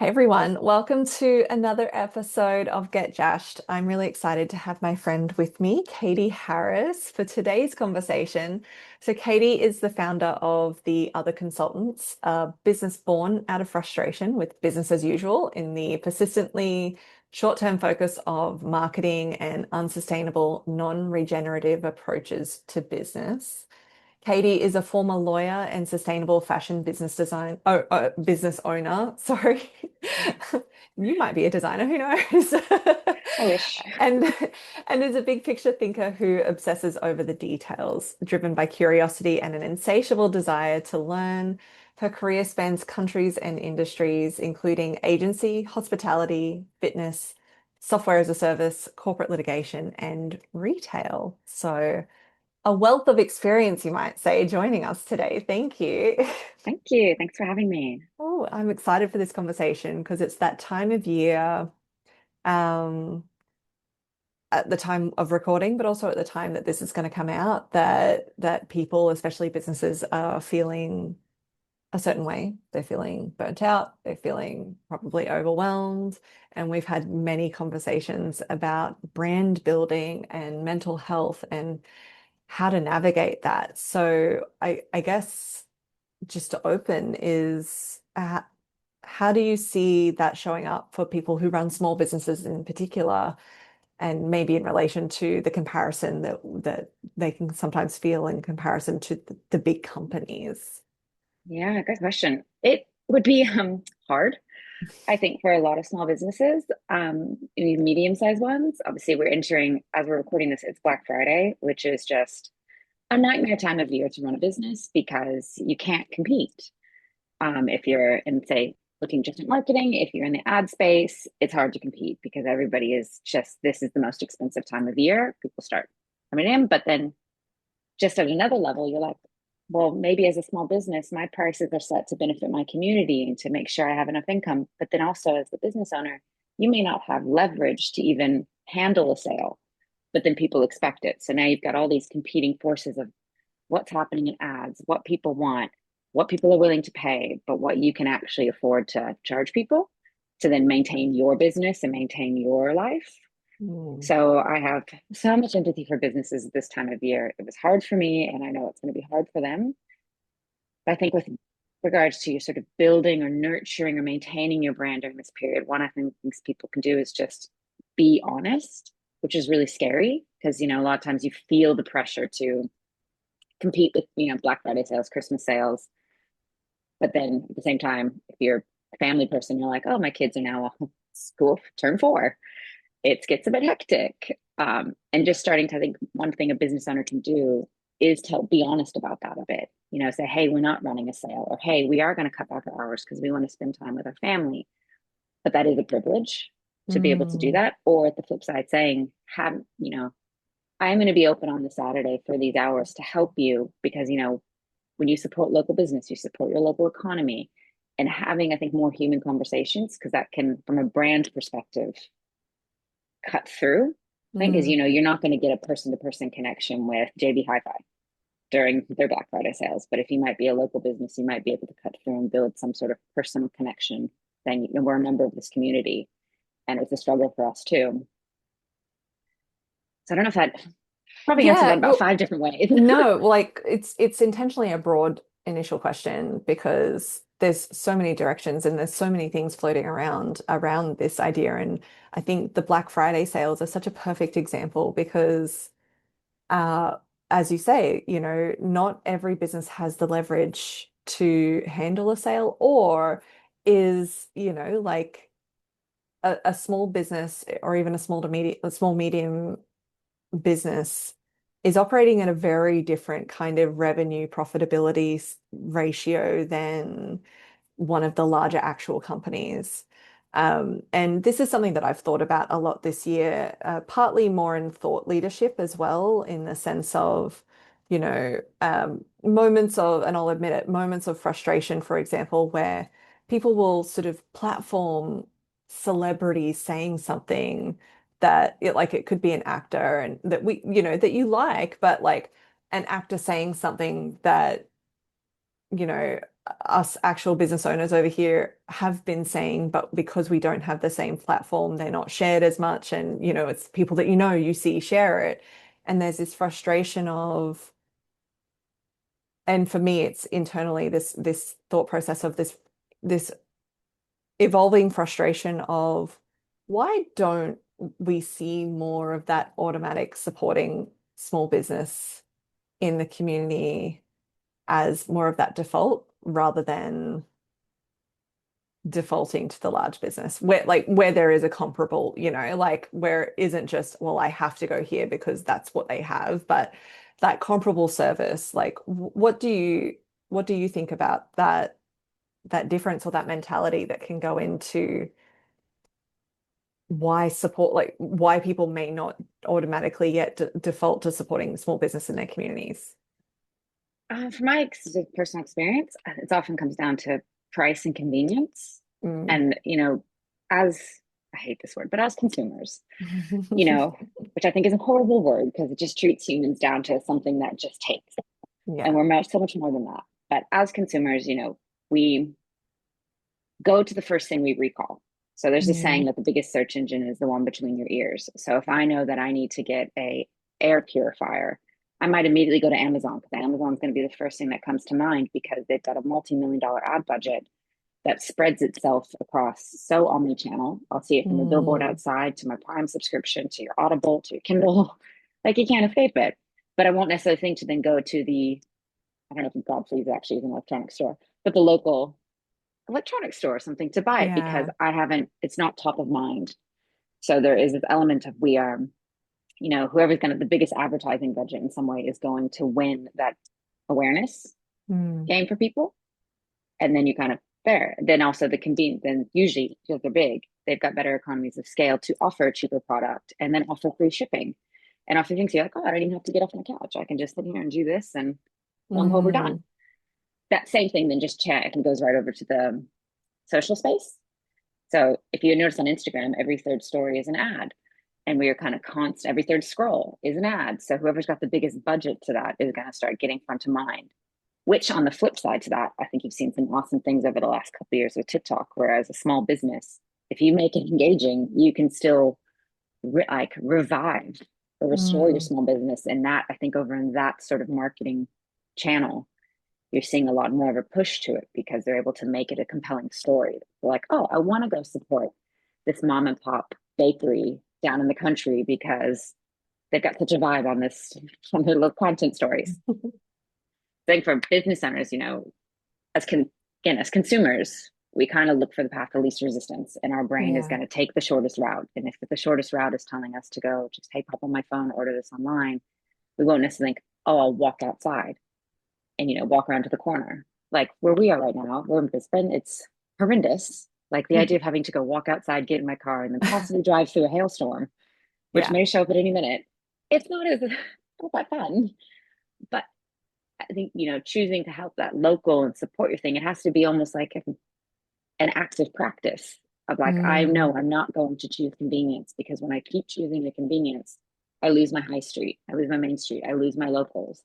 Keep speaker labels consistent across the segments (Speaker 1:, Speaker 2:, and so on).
Speaker 1: Hey everyone, welcome to another episode of Get Jashed. I'm really excited to have my friend with me, Katey Harris, for today's conversation. So, Katey is the founder of The Other Consultants, a business born out of frustration with business as usual in the persistently short-term focus of marketing and unsustainable, non-regenerative approaches to business. Katey is a former lawyer and sustainable fashion business owner. Sorry. You might be a designer, who knows?
Speaker 2: I wish.
Speaker 1: And and is a big picture thinker who obsesses over the details, driven by curiosity and an insatiable desire to learn. Her career spans countries and industries, including agency, hospitality, fitness, software as a service, corporate litigation, and retail. So a wealth of experience, you might say, joining us today. Thank you.
Speaker 2: Thank you. Thanks for having me.
Speaker 1: Oh, I'm excited for this conversation because it's that time of year, um, at the time of recording, but also at the time that this is going to come out, that people, especially businesses, are feeling a certain way. They're feeling burnt out, they're feeling probably overwhelmed. And we've had many conversations about brand building and mental health and how to navigate that. So I guess just to open is how do you see that showing up for people who run small businesses in particular, and maybe in relation to the comparison that they can sometimes feel in comparison to the big companies?
Speaker 2: Yeah, good question. It would be hard, I think, for a lot of small businesses, even medium-sized ones. Obviously, we're entering, as we're recording this, it's Black Friday, which is just a nightmare time of year to run a business because you can't compete. If you're in, say, looking just at marketing, if you're in the ad space, it's hard to compete because everybody is just, this is the most expensive time of year. People start coming in, but then just at another level, you're like, well, maybe as a small business, my prices are set to benefit my community and to make sure I have enough income. But then also, as the business owner, you may not have leverage to even handle a sale, but then people expect it. So now you've got all these competing forces of what's happening in ads, what people want, what people are willing to pay, but what you can actually afford to charge people to then maintain your business and maintain your life.
Speaker 1: Mm.
Speaker 2: So I have so much empathy for businesses this time of year. It was hard for me, and I know it's going to be hard for them. But I think with regards to your sort of building or nurturing or maintaining your brand during this period, one of the things people can do is just be honest, which is really scary because, a lot of times you feel the pressure to compete with, Black Friday sales, Christmas sales. But then at the same time, if you're a family person, you're like, oh, my kids are now school turn 4. It gets a bit hectic. And just starting to think one thing a business owner can do is to be honest about that a bit. Say, hey, we're not running a sale, or hey, we are going to cut back our hours because we want to spend time with our family. But that is a privilege to be able to do
Speaker 1: Mm.
Speaker 2: that. Or at the flip side, saying, have, I'm going to be open on the Saturday for these hours to help you because, when you support local business, you support your local economy. And having, I think, more human conversations, because that can, from a brand perspective, cut through. I think is,
Speaker 1: Mm.
Speaker 2: you're not going to get a person to person connection with JB Hi-Fi during their Black Friday sales. But if you might be a local business, you might be able to cut through and build some sort of personal connection. Then we're a member of this community, and it's a struggle for us too. So I don't know if that probably answered
Speaker 1: Yeah,
Speaker 2: that about
Speaker 1: well,
Speaker 2: 5 different ways.
Speaker 1: no, like it's intentionally a broad initial question because there's so many directions and there's so many things floating around this idea. And I think the Black Friday sales are such a perfect example because uh as you say, not every business has the leverage to handle a sale or is, like a small business or even a small medium business is operating at a very different kind of revenue profitability ratio than one of the larger actual companies. And this is something that I've thought about a lot this year, partly more in thought leadership as well, in the sense of, moments of, and I'll admit it, moments of frustration, for example, where people will sort of platform celebrities saying something that it could be an actor and that that you like, but like an actor saying something that, us actual business owners over here have been saying, but because we don't have the same platform, they're not shared as much. And, it's people that you see share it. And there's this frustration of, and for me, it's internally this thought process of this evolving frustration of why don't we see more of that automatic supporting small business in the community as more of that default rather than defaulting to the large business where there is a comparable, like where it isn't just, well, I have to go here because that's what they have, but that comparable service, like what do you think about that difference or that mentality that can go into why people may not automatically yet default to supporting small business in their communities?
Speaker 2: From my personal experience, it often comes down to price and convenience.
Speaker 1: Mm.
Speaker 2: And, as I hate this word, but as consumers, you know, which I think is a horrible word because it just treats humans down to something that just takes. And
Speaker 1: Yeah.
Speaker 2: we're so much more than that. But as consumers, we go to the first thing we recall. So there's a saying
Speaker 1: Mm.
Speaker 2: that the biggest search engine is the one between your ears. So if I know that I need to get a air purifier, I might immediately go to Amazon because Amazon's going to be the first thing that comes to mind because they've got a multi-million-dollar ad budget that spreads itself across so omni-channel. I'll see it from the billboard
Speaker 1: Mm.
Speaker 2: outside to my Prime subscription to your Audible to your Kindle. Like you can't escape it. But I won't necessarily think to then go to I don't know if God Please actually is an electronic store, but the local electronic store or something to buy it because
Speaker 1: Yeah.
Speaker 2: it's not top of mind. So there is this element of we are, whoever's going to, the biggest advertising budget in some way is going to win that awareness
Speaker 1: Mm.
Speaker 2: game for people. And then you kind of there. Then also the convenience, then usually because they're big, they've got better economies of scale to offer a cheaper product and then offer free shipping and offer things you're like, oh, I don't even have to get off my couch. I can just sit here and do this and we're done.
Speaker 1: Mm.
Speaker 2: That same thing then just chat and goes right over to the social space. So if you notice on Instagram, every third story is an ad. And we are kind of constant, every third scroll is an ad. So whoever's got the biggest budget to that is going to start getting front of mind. Which on the flip side to that, I think you've seen some awesome things over the last couple of years with TikTok, whereas a small business, if you make it engaging, you can still revive or restore your
Speaker 1: Mm.
Speaker 2: small business. And that, I think over in that sort of marketing channel, you're seeing a lot more of a push to it because they're able to make it a compelling story. They're like, oh, I want to go support this mom and pop bakery down in the country because they've got such a vibe on this on their little content stories. I think for business owners, again, as consumers, we kind of look for the path of least resistance, and our brain is
Speaker 1: Yeah.
Speaker 2: going to take the shortest route. And if the shortest route is telling us to go, just hey, pop on my phone, order this online, we won't necessarily think, oh, I'll walk outside and walk around to the corner. Like where we are right now, we're in Brisbane, it's horrendous. Like the idea of having to go walk outside, get in my car, and then possibly drive through a hailstorm, which
Speaker 1: Yeah.
Speaker 2: may show up at any minute. It's not that fun. But I think, choosing to help that local and support your thing, it has to be almost like an active practice of like, I
Speaker 1: Mm.
Speaker 2: know I'm not going to choose convenience because when I keep choosing the convenience, I lose my high street, I lose my main street, I lose my locals.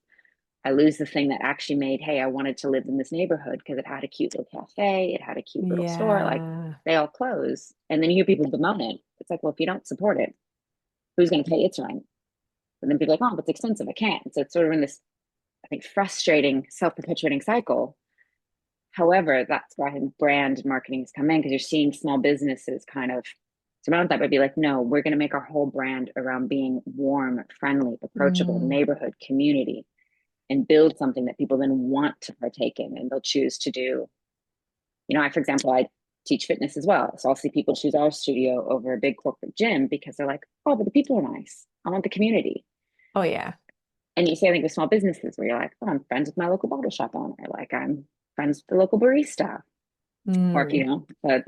Speaker 2: I lose the thing that actually made, hey, I wanted to live in this neighborhood because it had a cute little cafe, it had a cute little store. Like
Speaker 1: Yeah.
Speaker 2: they all close. And then you hear people bemoan it. It's like, well, if you don't support it, who's going to pay its rent? And then people are like, oh, but it's expensive. I can't. So it's sort of in this, I think, frustrating, self perpetuating cycle. However, that's why brand marketing has come in because you're seeing small businesses kind of surround that, but be like, no, we're going to make our whole brand around being warm, friendly, approachable,
Speaker 1: Mm.
Speaker 2: neighborhood, community, and build something that people then want to partake in and they'll choose to do. For example, I teach fitness as well. So I'll see people choose our studio over a big corporate gym because they're like, oh, but the people are nice. I want the community.
Speaker 1: Oh yeah.
Speaker 2: And you say, I think with small businesses where you're like, oh, I'm friends with my local bottle shop owner. Like I'm friends with the local barista. Or if
Speaker 1: Mm.
Speaker 2: but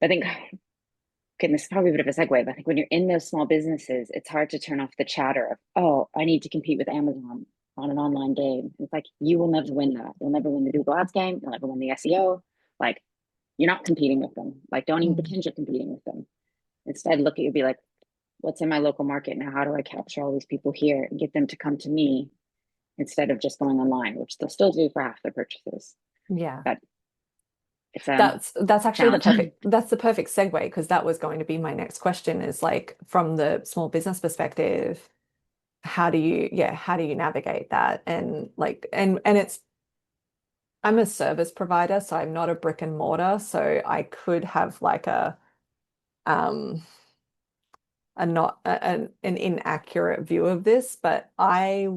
Speaker 2: I think, okay, this is probably a bit of a segue, but I think when you're in those small businesses, it's hard to turn off the chatter of, oh, I need to compete with Amazon on an online game. It's like, you will never win that. You'll never win the Google Ads game. You'll never win the SEO. Like, you're not competing with them. Like, don't even
Speaker 1: Mm.
Speaker 2: pretend you're competing with them. Instead, look at you, be like, what's in my local market now? How do I capture all these people here and get them to come to me instead of just going online, which they'll still do for half their purchases?
Speaker 1: Yeah.
Speaker 2: But it's a
Speaker 1: That's actually
Speaker 2: challenge.
Speaker 1: that's the perfect segue because that was going to be my next question is like from the small business perspective, how do you navigate that? And like and it's I'm a service provider, so I'm not a brick and mortar, so I could have like um a not an inaccurate view of this, but I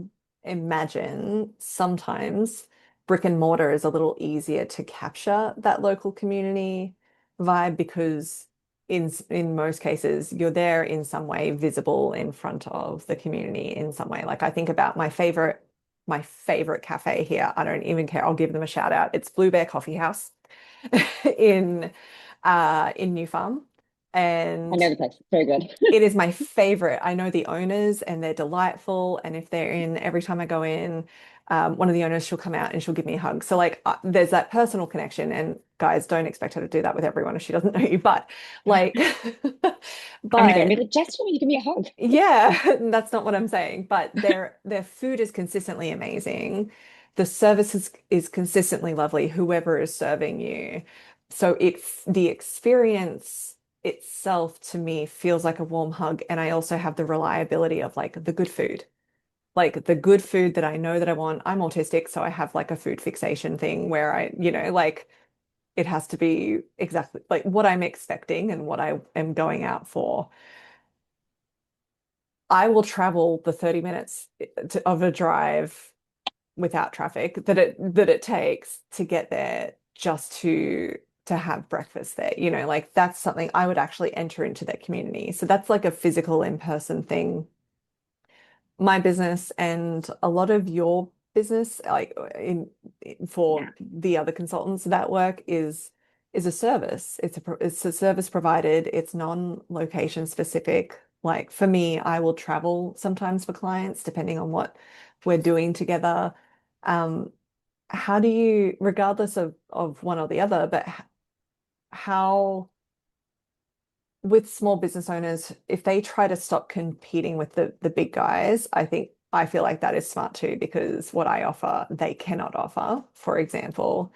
Speaker 1: imagine sometimes brick and mortar is a little easier to capture that local community vibe because in most cases you're there in some way visible in front of the community in some way. Like I think about my favorite cafe here. I don't even care. I'll give them a shout out. It's Blue Bear Coffee House in New Farm.
Speaker 2: I
Speaker 1: And
Speaker 2: know the place. Very good.
Speaker 1: it is my favorite. I know the owners and they're delightful. And if they're in, every time I go in, one of the owners, she'll come out and she'll give me a hug. So like there's that personal connection. And guys, don't expect her to do that with everyone if she doesn't know you. But like,
Speaker 2: I'm gonna go and
Speaker 1: but
Speaker 2: be like, just for me, give me a hug.
Speaker 1: yeah, that's not what I'm saying. But their food is consistently amazing. The service is consistently lovely, whoever is serving you. So the experience itself to me feels like a warm hug. And I also have the reliability of like the good food. Like the good food that I know that I want. I'm autistic, so I have like a food fixation thing where like it has to be exactly like what I'm expecting and what I am going out for. I will travel the 30 minutes of a drive without traffic that it takes to get there just to have breakfast there. Like that's something I would actually enter into that community. So that's like a physical in-person thing. My business and a lot of your business, like for
Speaker 2: Yeah.
Speaker 1: the other consultants that work is a service. It's a service provided. It's non-location specific. Like for me, I will travel sometimes for clients depending on what we're doing together. Um, how do you, regardless of one or the other, but how with small business owners, if they try to stop competing with the big guys, I feel like that is smart too, because what I offer, they cannot offer, for example.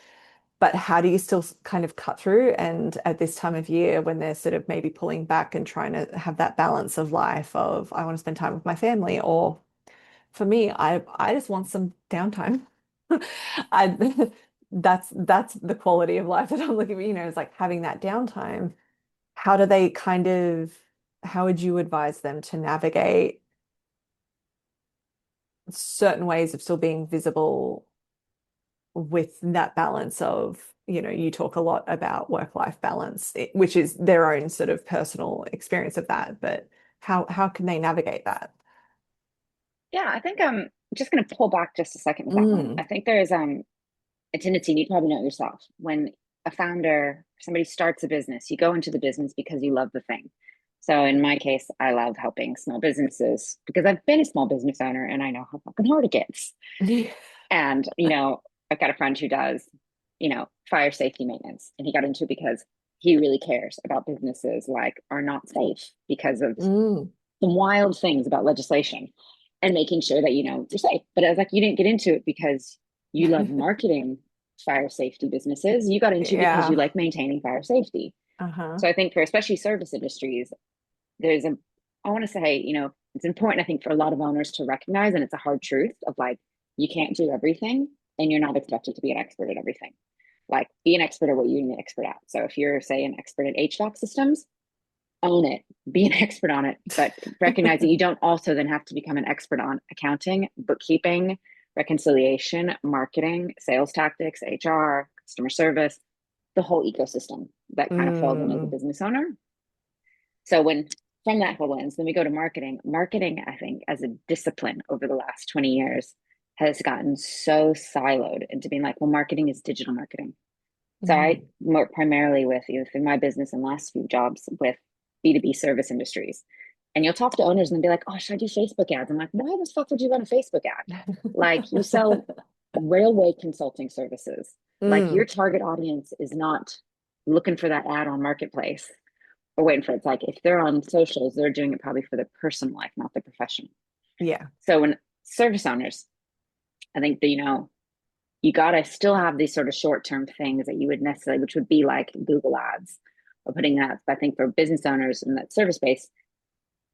Speaker 1: But how do you still kind of cut through? And at this time of year, when they're sort of maybe pulling back and trying to have that balance of life of I want to spend time with my family, or for me, I just want some downtime. I that's the quality of life that I'm looking for, is like having that downtime. How do they kind of, how would you advise them to navigate certain ways of still being visible with that balance of, you talk a lot about work-life balance, which is their own sort of personal experience of that, but how can they navigate that?
Speaker 2: Yeah, I think I'm just gonna pull back just a second with that one. I
Speaker 1: Mm.
Speaker 2: think there's a tendency, and you probably know it yourself, when a founder, somebody starts a business, you go into the business because you love the thing. So in my case, I love helping small businesses because I've been a small business owner and I know how fucking hard it gets. And, I've got a friend who does, fire safety maintenance, and he got into it because he really cares about businesses like are not safe because of
Speaker 1: Mm.
Speaker 2: some wild things about legislation and making sure that, you're safe. But I was like, you didn't get into it because you love marketing fire safety businesses. You got into it because you
Speaker 1: Yeah.
Speaker 2: like maintaining fire safety.
Speaker 1: Uh-huh.
Speaker 2: So I think for especially service industries, there's I want to say, it's important, I think, for a lot of owners to recognize, and it's a hard truth of like, you can't do everything and you're not expected to be an expert at everything. Like, be an expert at what you're an expert at. So if you're, say, an expert at HVAC systems, own it, be an expert on it, but recognize that you don't also then have to become an expert on accounting, bookkeeping, reconciliation, marketing, sales tactics, HR, customer service, the whole ecosystem that kind of falls in as a
Speaker 1: Mm.
Speaker 2: business owner. So when from that whole lens, then we go to marketing. Marketing, I think, as a discipline over the last 20 years has gotten so siloed into being like, well, marketing is digital marketing. So I
Speaker 1: Mm.
Speaker 2: work primarily with in my business and last few jobs with B2B service industries. And you'll talk to owners and be like, oh, should I do Facebook ads? I'm like, why the fuck would you run a Facebook ad? Like, you sell railway consulting services. Like, your
Speaker 1: Mm.
Speaker 2: target audience is not looking for that ad on Marketplace or waiting for it. It's like, if they're on socials, they're doing it probably for their personal life, not their professional.
Speaker 1: Yeah.
Speaker 2: So when service owners, I think that, you got to still have these sort of short-term things that you would necessarily, which would be like Google ads or putting ads. But I think for business owners in that service space,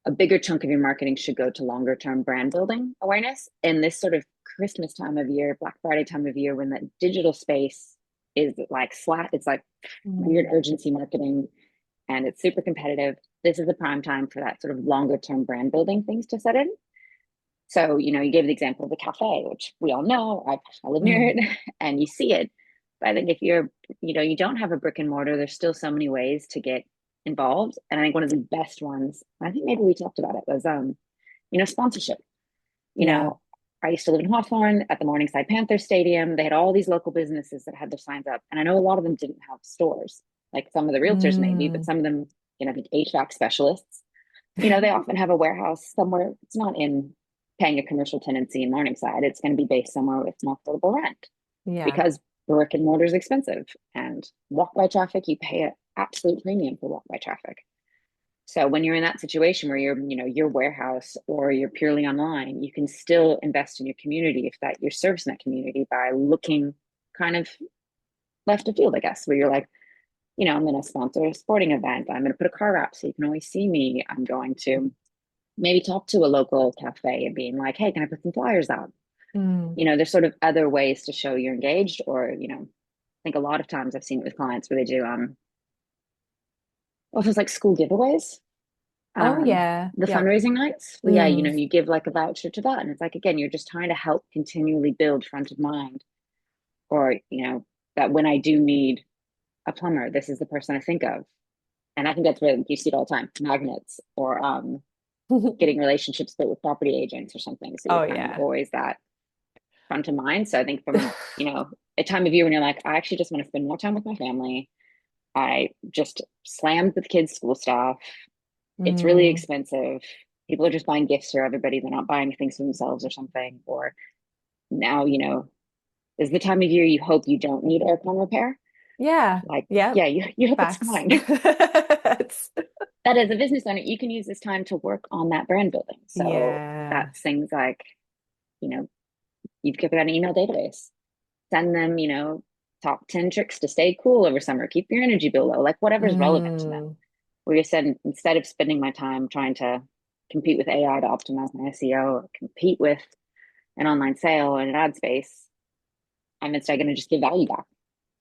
Speaker 2: a bigger chunk of your marketing should go to longer term brand building awareness. And this sort of Christmas time of year, Black Friday time of year, when that digital space is like flat, it's like weird
Speaker 1: Mm.
Speaker 2: urgency marketing and it's super competitive. This is the prime time for that sort of longer term brand building things to set in. So, you gave the example of the cafe, which we all know, I live near
Speaker 1: Mm.
Speaker 2: it and you see it. But I think if you don't have a brick and mortar, there's still so many ways to get involved. And I think one of the best ones, I think maybe we talked about it, was sponsorship. You
Speaker 1: Yeah.
Speaker 2: know, I used to live in Hawthorne at the Morningside Panther Stadium. They had all these local businesses that had their signs up. And I know a lot of them didn't have stores, like some of the realtors maybe, but
Speaker 1: Mm.
Speaker 2: some of them, the HVAC specialists, they often have a warehouse somewhere. It's not in paying a commercial tenancy in Morningside. It's going to be based somewhere with more affordable rent
Speaker 1: Yeah.
Speaker 2: because brick and mortar is expensive and walk by traffic, you pay an absolute premium for walk by traffic. So when you're in that situation where your warehouse or you're purely online, you can still invest in your community if that you're servicing that community by looking kind of left of field, I guess, where you're like, I'm going to sponsor a sporting event. I'm going to put a car wrap so you can always see me. I'm going to maybe talk to a local cafe and being like, hey, can I put some flyers out?
Speaker 1: Mm.
Speaker 2: There's sort of other ways to show you're engaged, or, I think a lot of times I've seen it with clients where they do well, it's like school giveaways,
Speaker 1: Oh yeah.
Speaker 2: the
Speaker 1: Yep.
Speaker 2: fundraising nights. Well, yeah,
Speaker 1: Mm.
Speaker 2: you give like a voucher to that. And it's like, again, you're just trying to help continually build front of mind, or, that when I do need a plumber, this is the person I think of. And I think that's where you see it all the time, magnets or getting relationships built with property agents or something. So you're
Speaker 1: Oh
Speaker 2: kind of
Speaker 1: yeah.
Speaker 2: always that front of mind. So I think from, a time of year when you're like, I actually just want to spend more time with my family. I just slammed with kids' school stuff. It's really
Speaker 1: Mm.
Speaker 2: expensive. People are just buying gifts for everybody. They're not buying things for themselves or something. Or now, is the time of year you hope you don't need aircon repair.
Speaker 1: Yeah.
Speaker 2: Like,
Speaker 1: Yep.
Speaker 2: yeah, you hope it's
Speaker 1: Facts.
Speaker 2: fine.
Speaker 1: It's,
Speaker 2: That as a business owner, you can use this time to work on that brand building. So
Speaker 1: yeah.
Speaker 2: that's things like, you know, you've got an email database. Send them, top 10 tricks to stay cool over summer. Keep your energy bill low, like whatever's relevant to them.
Speaker 1: Mm.
Speaker 2: Where you said, instead of spending my time trying to compete with AI to optimize my SEO or compete with an online sale and an ad space, I'm instead going to just give value back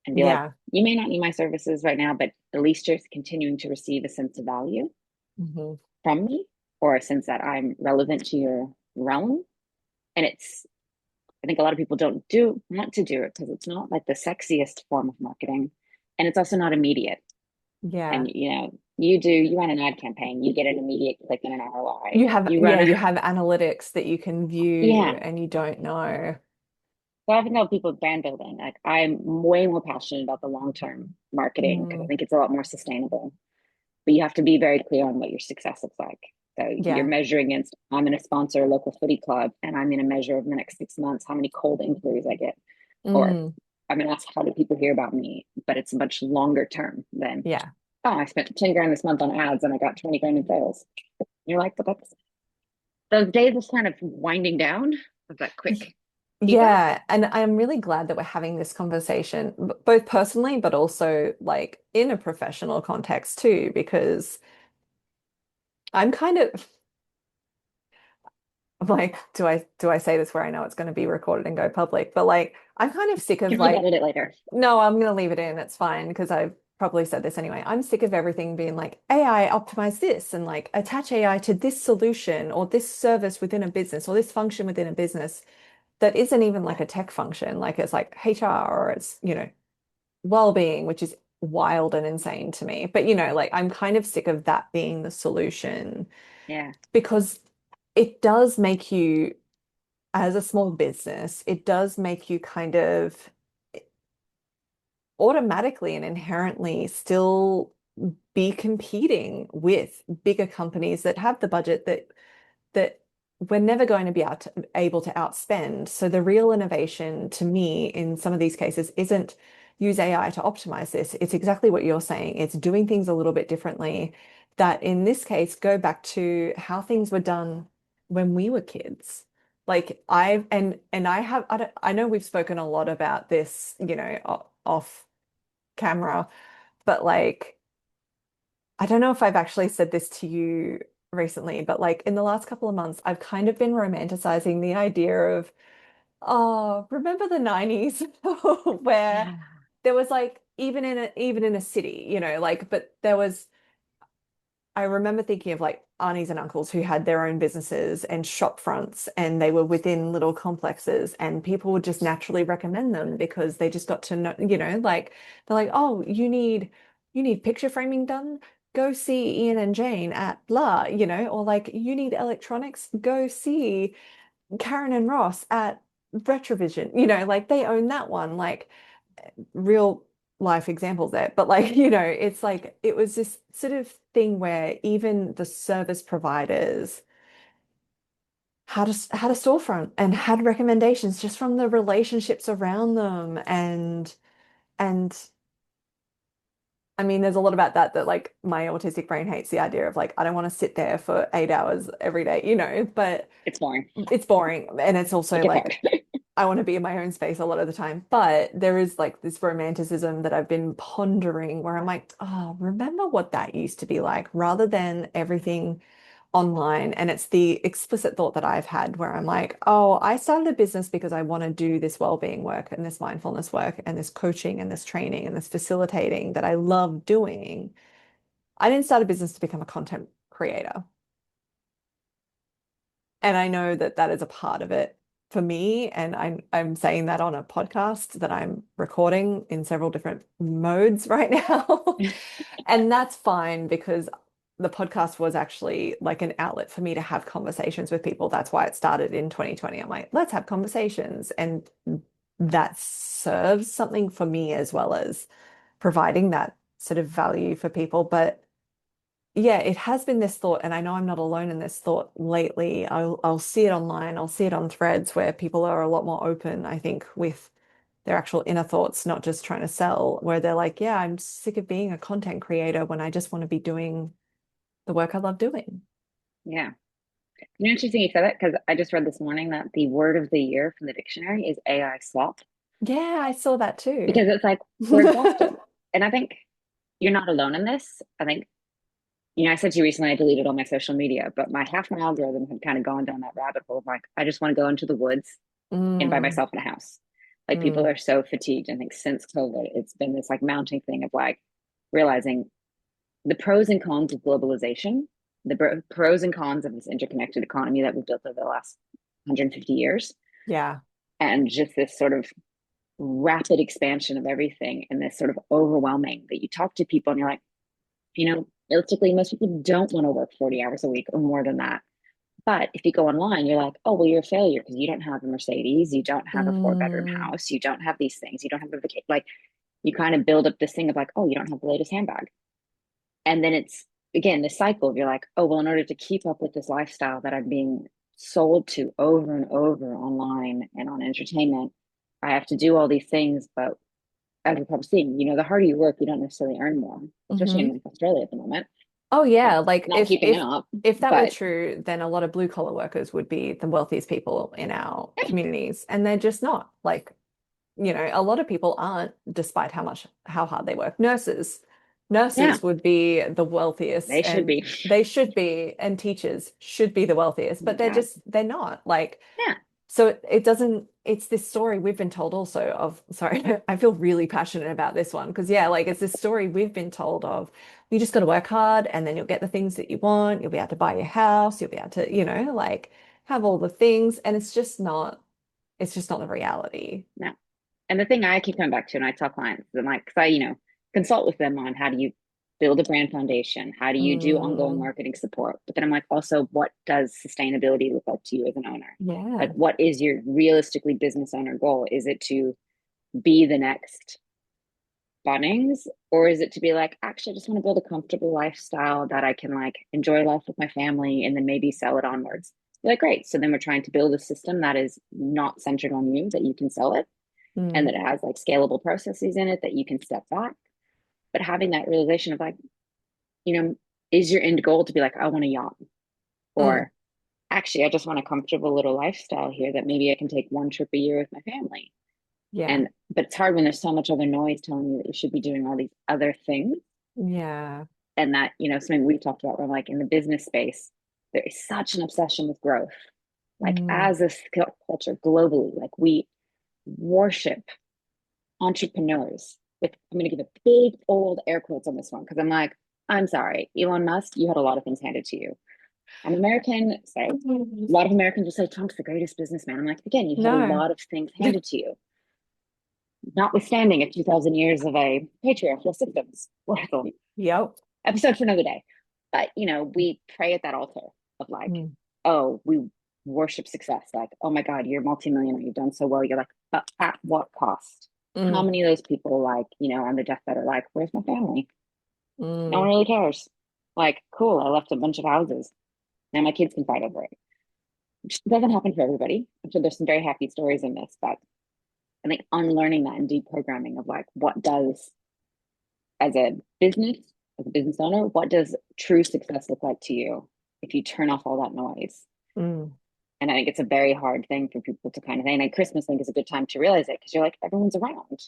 Speaker 2: and be like,
Speaker 1: Yeah.
Speaker 2: you may not need my services right now, but at least you're continuing to receive a sense of value
Speaker 1: Hmm.
Speaker 2: from me or a sense that I'm relevant to your realm. And I think a lot of people don't want to do it because it's not like the sexiest form of marketing. And it's also not immediate.
Speaker 1: Yeah.
Speaker 2: And you run an ad campaign, you get an immediate click and an ROI.
Speaker 1: You have,
Speaker 2: You
Speaker 1: yeah,
Speaker 2: run a
Speaker 1: you have analytics that you can view
Speaker 2: yeah.
Speaker 1: and you don't know.
Speaker 2: So I think about people with brand building. Like I'm way more passionate about the long-term marketing because I
Speaker 1: Mm.
Speaker 2: think it's a lot more sustainable. But you have to be very clear on what your success looks like. So you're
Speaker 1: Yeah.
Speaker 2: measuring against, I'm going to sponsor a local footy club and I'm going to measure over the next 6 months how many cold inquiries I get. Or
Speaker 1: Mm.
Speaker 2: I'm going to ask how do people hear about me, but it's much longer term than,
Speaker 1: Yeah.
Speaker 2: oh, I spent 10 grand this month on ads and I got 20 grand in sales. You're like, but that's those days of kind of winding down of that quick feedback.
Speaker 1: Yeah, and I'm really glad that we're having this conversation, both personally, but also like in a professional context too, because I'm kind of I'm like, do I say this where I know it's going to be recorded and go public? But like, I'm kind of sick
Speaker 2: You
Speaker 1: of
Speaker 2: can always
Speaker 1: like,
Speaker 2: edit it later.
Speaker 1: no, I'm going to leave it in. It's fine because I've probably said this anyway. I'm sick of everything being like AI optimize this and like attach AI to this solution or this service within a business or this function within a business that isn't even like a tech function. Like it's like HR or it's, well-being, which is wild and insane to me. But like I'm kind of sick of that being the solution
Speaker 2: Yeah.
Speaker 1: because it does make you, as a small business, it does make you kind of automatically and inherently still be competing with bigger companies that have the budget that we're never going to be able to outspend. So the real innovation to me in some of these cases isn't use AI to optimize this. It's exactly what you're saying. It's doing things a little bit differently that in this case go back to how things were done when we were kids. Like I've and I have I know we've spoken a lot about this, off camera, but like I don't know if I've actually said this to you recently, but like in the last couple of months, I've kind of been romanticizing the idea of, oh, remember the 90s where
Speaker 2: Yeah.
Speaker 1: there was like even in a city, like but there was I remember thinking of like aunties and uncles who had their own businesses and shop fronts, and they were within little complexes, and people would just naturally recommend them because they just got to know, like they're like, oh, you need picture framing done? Go see Ian and Jane at blah, or like you need electronics, go see Karen and Ross at Retrovision, like they own that one. Like real life examples there, but like, it's like it was this sort of thing where even the service providers had a storefront and had recommendations just from the relationships around them. And I mean, there's a lot about that like my autistic brain hates the idea of like I don't want to sit there for 8 hours every day, but
Speaker 2: It's boring.
Speaker 1: it's boring. And it's
Speaker 2: It
Speaker 1: also
Speaker 2: gets hard.
Speaker 1: like I want to be in my own space a lot of the time. But there is like this romanticism that I've been pondering where I'm like, oh, remember what that used to be like rather than everything online. And it's the explicit thought that I've had where I'm like, oh, I started a business because I want to do this well-being work and this mindfulness work and this coaching and this training and this facilitating that I love doing. I didn't start a business to become a content creator. And I know that that is a part of it for me. And I'm saying that on a podcast that I'm recording in several different modes right now. And that's fine because the podcast was actually like an outlet for me to have conversations with people. That's why it started in 2020. I'm like, let's have conversations. And that serves something for me as well as providing that sort of value for people. But yeah, it has been this thought, and I know I'm not alone in this thought lately. I'll see it online, I'll see it on threads where people are a lot more open, I think, with their actual inner thoughts, not just trying to sell, where they're like, yeah, I'm sick of being a content creator when I just want to be doing the work I love doing.
Speaker 2: Yeah. Interesting you said that because I just read this morning that the word of the year from the dictionary is AI slop
Speaker 1: Yeah, I saw that too.
Speaker 2: because it's like we're exhausted. And I think you're not alone in this. I think, I said to you recently I deleted all my social media, but my half my algorithm had kind of gone down that rabbit hole of like, I just want to go into the woods and by
Speaker 1: Mm,
Speaker 2: myself in a house. Like people
Speaker 1: mm,
Speaker 2: are so fatigued. I think since COVID, it's been this like mounting thing of like realizing the pros and cons of globalization, the pros and cons of this interconnected economy that we've built over the last 150 years,
Speaker 1: yeah.
Speaker 2: and just this sort of rapid expansion of everything and this sort of overwhelming that you talk to people and you're like, realistically, most people don't want to work 40 hours a week or more than that. But if you go online, you're like, oh, well, you're a failure because you don't have a Mercedes, you don't have a four-bedroom
Speaker 1: Mm,
Speaker 2: house, you don't have these things, you don't have a vacation. Like you kind of build up this thing of like, oh, you don't have the latest handbag. And then it's again this cycle of you're like, oh, well, in order to keep up with this lifestyle that I'm being sold to over and over online and on entertainment, I have to do all these things. But as we're probably seeing, the harder you work, you don't necessarily earn more, especially
Speaker 1: hmm
Speaker 2: in Australia at the moment.
Speaker 1: Oh
Speaker 2: I'm
Speaker 1: yeah, like
Speaker 2: not
Speaker 1: if
Speaker 2: keeping up,
Speaker 1: if that were
Speaker 2: but
Speaker 1: true, then a lot of blue collar workers would be the wealthiest people in our communities, and they're just not. Like, a lot of people aren't, despite how hard they work.
Speaker 2: yeah,
Speaker 1: Nurses would be the wealthiest,
Speaker 2: they should
Speaker 1: and
Speaker 2: be.
Speaker 1: they should be, and teachers should be the wealthiest,
Speaker 2: Oh my
Speaker 1: but
Speaker 2: God.
Speaker 1: they're not. Like,
Speaker 2: Yeah.
Speaker 1: so it doesn't, it's this story we've been told also of, sorry, I feel really passionate about this one because, yeah, like it's this story we've been told of. You just got to work hard and then you'll get the things that you want. You'll be able to buy your house. You'll be able to, like have all the things. And it's just not the reality.
Speaker 2: No. And the thing I keep coming back to, and I tell clients, I'm like, because consult with them on how do you build a brand foundation? How do you do ongoing
Speaker 1: Mm,
Speaker 2: marketing support? But then I'm like, also, what does sustainability look like to you as an owner? Like,
Speaker 1: yeah.
Speaker 2: what is your realistically business owner goal? Is it to be the next Bunnings, or is it to be like, actually, I just want to build a comfortable lifestyle that I can like enjoy life with my family and then maybe sell it onwards? You're like, great. So then we're trying to build a system that is not centered on you, that you can sell it and
Speaker 1: Mm,
Speaker 2: that it has like scalable processes in it that you can step back. But having that realization of like, you know, is your end goal to be like, I want a yacht
Speaker 1: mm,
Speaker 2: or actually, I just want a comfortable little lifestyle here that maybe I can take one trip a year with my family.
Speaker 1: Yeah.
Speaker 2: And but it's hard when there's so much other noise telling you that you should be doing all these other things.
Speaker 1: Yeah.
Speaker 2: And that, something we've talked about where like in the business space, there is such an obsession with growth. Like
Speaker 1: Mm.
Speaker 2: as a skill culture globally, like we worship entrepreneurs. With I'm going to give a big old air quotes on this one because I'm like, I'm sorry, Elon Musk, you had a lot of things handed to you. I'm American, say a lot of Americans will say Trump's the greatest businessman. I'm like, again, you had a
Speaker 1: No.
Speaker 2: lot of things handed to you, notwithstanding a 2,000 years of a patriarchal systems.
Speaker 1: Yep.
Speaker 2: Episode for another day. But we pray at that altar of like,
Speaker 1: Mm.
Speaker 2: oh, we worship success. Like, oh my God, you're a multimillionaire. You've done so well. You're like, but at what cost? How
Speaker 1: Mm.
Speaker 2: many of those people, like, on the deathbed are like, where's my family? No one
Speaker 1: Mm.
Speaker 2: really cares. Like, cool, I left a bunch of houses. Now my kids can fight over it. Which doesn't happen for everybody. I'm sure there's some very happy stories in this, but I think unlearning that and deprogramming of like what does as a business, as a business owner, what does true success look like to you if you turn off all that noise?
Speaker 1: Mm.
Speaker 2: And I think it's a very hard thing for people to kind of think. And Christmas, I think, is a good time to realize it because you're like, everyone's around.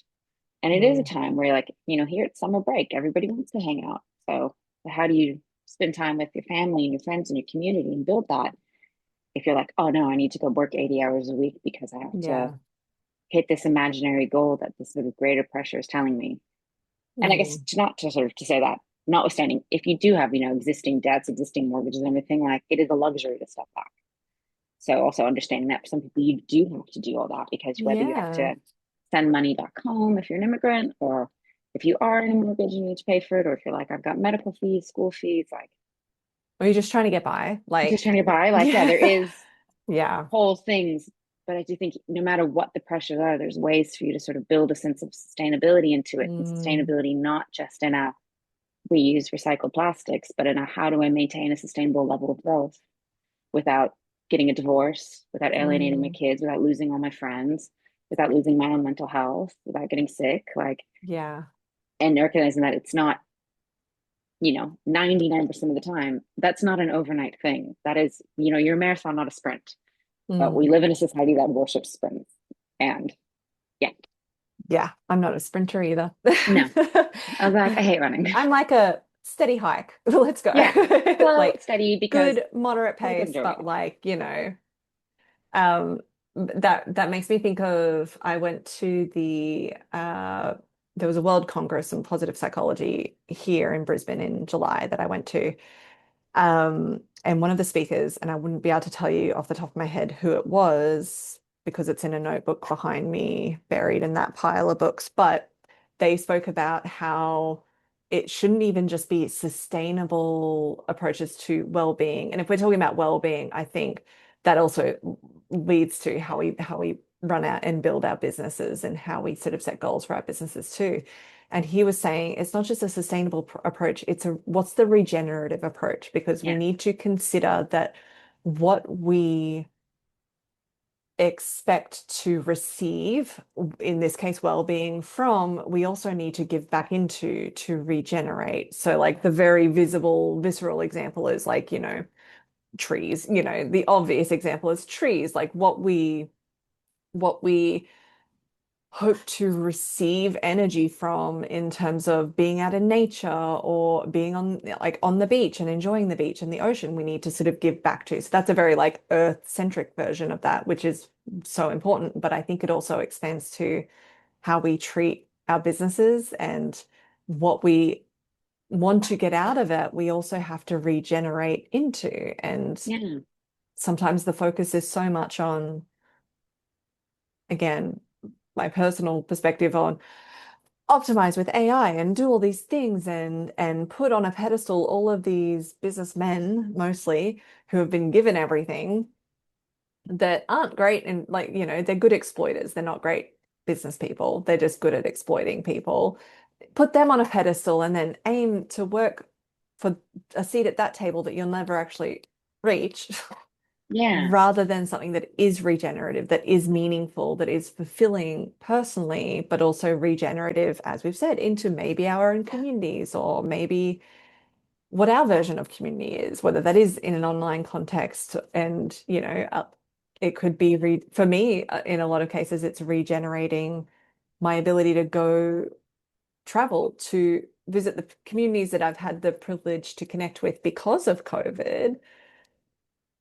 Speaker 2: And it is a
Speaker 1: Mm.
Speaker 2: time where, like, here it's summer break, everybody wants to hang out. So, how do you spend time with your family and your friends and your community and build that if you're like, oh no, I need to go work 80 hours a week because I have to
Speaker 1: Yeah.
Speaker 2: hit this imaginary goal that this sort of greater pressure is telling me. And I guess
Speaker 1: Mm.
Speaker 2: not to sort of to say that, notwithstanding, if you do have, existing debts, existing mortgages, and everything, like it is a luxury to step back. So also understanding that for some people you do have to do all that because whether you have
Speaker 1: Yeah.
Speaker 2: to send money back home if you're an immigrant, or if you are in a mortgage and you need to pay for it, or if you're like, I've got medical fees, school fees, like
Speaker 1: Or you're just trying to get by.
Speaker 2: just
Speaker 1: Like,
Speaker 2: trying to buy, like, yeah, there
Speaker 1: yeah.
Speaker 2: is
Speaker 1: Yeah.
Speaker 2: whole things. But I do think no matter what the pressures are, there's ways for you to sort of build a sense of sustainability into it, and
Speaker 1: Mm.
Speaker 2: sustainability not just in a we use recycled plastics, but in a how do I maintain a sustainable level of growth without getting a divorce, without alienating my
Speaker 1: Mm.
Speaker 2: kids, without losing all my friends, without losing my own mental health, without getting sick, like,
Speaker 1: Yeah.
Speaker 2: and recognizing that it's not, 99% of the time, that's not an overnight thing. That is, you're a marathon, not a sprint. But we
Speaker 1: Mm.
Speaker 2: live in a society that worships sprints. And yeah,
Speaker 1: Yeah. I'm not a sprinter either.
Speaker 2: no, I was like, I hate running.
Speaker 1: I'm like a steady hike. Let's go.
Speaker 2: Yeah, slow,
Speaker 1: Like
Speaker 2: steady, because
Speaker 1: good, moderate
Speaker 2: people get
Speaker 1: pace,
Speaker 2: enjoy
Speaker 1: but
Speaker 2: it.
Speaker 1: like, um, that makes me think of I went to there was a World Congress on Positive Psychology here in Brisbane in July that I went to. And one of the speakers, and I wouldn't be able to tell you off the top of my head who it was because it's in a notebook behind me, buried in that pile of books, but they spoke about how it shouldn't even just be sustainable approaches to well-being. And if we're talking about well-being, I think that also leads to how we run out and build our businesses and how we sort of set goals for our businesses too. And he was saying it's not just a sustainable approach, it's a what's the regenerative approach? Because we
Speaker 2: Yeah,
Speaker 1: need to consider that what we expect to receive, in this case, well-being from, we also need to give back into to regenerate. So, like the very visible, visceral example is like, trees, the obvious example is trees, like what we hope to receive energy from in terms of being out in nature or being on the beach and enjoying the beach and the ocean we need to sort of give back to. So that's a very like earth-centric version of that, which is so important. But I think it also expands to how we treat our businesses and what we want to get out of it, we also have to regenerate into. And
Speaker 2: yeah,
Speaker 1: sometimes the focus is so much on, again, my personal perspective on optimize with AI and do all these things and put on a pedestal all of these businessmen mostly who have been given everything that aren't great and like, they're good exploiters. They're not great business people. They're just good at exploiting people. Put them on a pedestal and then aim to work for a seat at that table that you'll never actually reach
Speaker 2: yeah,
Speaker 1: rather than something that is regenerative, that is meaningful, that is fulfilling personally, but also regenerative, as we've said, into maybe our own communities or maybe what our version of community is, whether that is in an online context and, it could be for me, in a lot of cases, it's regenerating my ability to go travel to visit the communities that I've had the privilege to connect with because of COVID.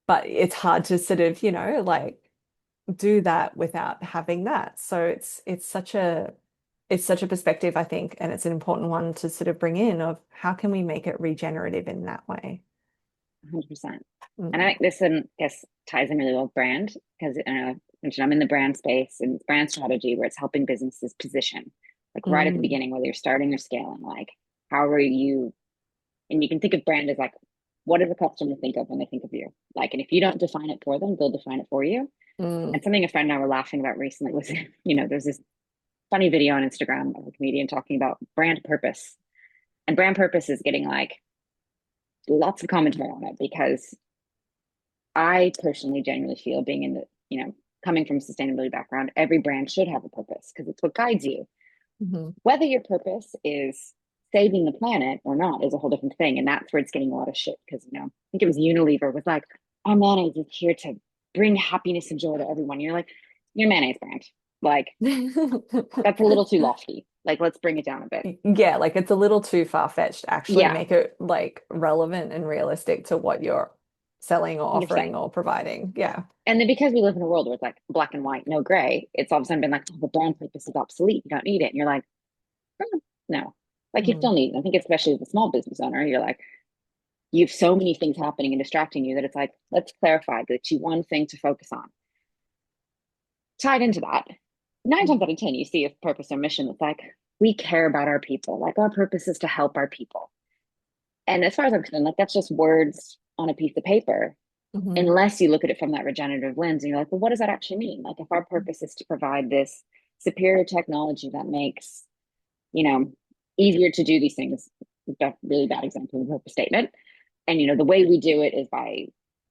Speaker 1: But it's hard to sort of, like do that without having that. So it's such a perspective, I think, and it's an important one to sort of bring in of how can we make it regenerative in that way.
Speaker 2: 100%. And I
Speaker 1: Mm.
Speaker 2: think this, I guess, ties in really well with brand because I mentioned I'm in the brand space and brand strategy where it's helping businesses position, like right at the
Speaker 1: Mm.
Speaker 2: beginning, whether you're starting or scaling, like how are you, and you can think of brand as like, what does the customer think of when they think of you? Like, and if you don't define it for them, they'll define it for you.
Speaker 1: Mm.
Speaker 2: And something a friend and I were laughing about recently was, there's this funny video on Instagram of a comedian talking about brand purpose. And brand purpose is getting like lots of commentary on it because I personally genuinely feel being in the, coming from a sustainability background, every brand should have a purpose because it's what guides you.
Speaker 1: Mhm.
Speaker 2: Whether your purpose is saving the planet or not is a whole different thing. And that's where it's getting a lot of shit because, I think it was Unilever was like, our mayonnaise is here to bring happiness and joy to everyone. You're like, your mayonnaise brand. Like, that's a little too lofty. Like, let's bring it down a bit.
Speaker 1: Yeah, like it's a little too far-fetched to actually
Speaker 2: Yeah,
Speaker 1: make it like relevant and realistic to what you're selling or
Speaker 2: 100%.
Speaker 1: offering or providing. Yeah.
Speaker 2: And then because we live in a world where it's like black and white, no gray, it's all of a sudden been like, oh, the brand purpose is obsolete. You don't need it. And you're like, oh, no, like you
Speaker 1: Mm.
Speaker 2: still need it. I think especially as a small business owner, you're like, you have so many things happening and distracting you that it's like, let's clarify that you one thing to focus on. Tied into that, nine times out of 10, you see a purpose or mission that's like, we care about our people. Like our purpose is to help our people. And as far as I'm concerned, like that's just words on a piece of paper,
Speaker 1: Hmm.
Speaker 2: unless you look at it from that regenerative lens and you're like, well, what does that actually mean? Like if our purpose is to provide this superior technology that makes, you know, easier to do these things, really bad example of a purpose statement. And the way we do it is by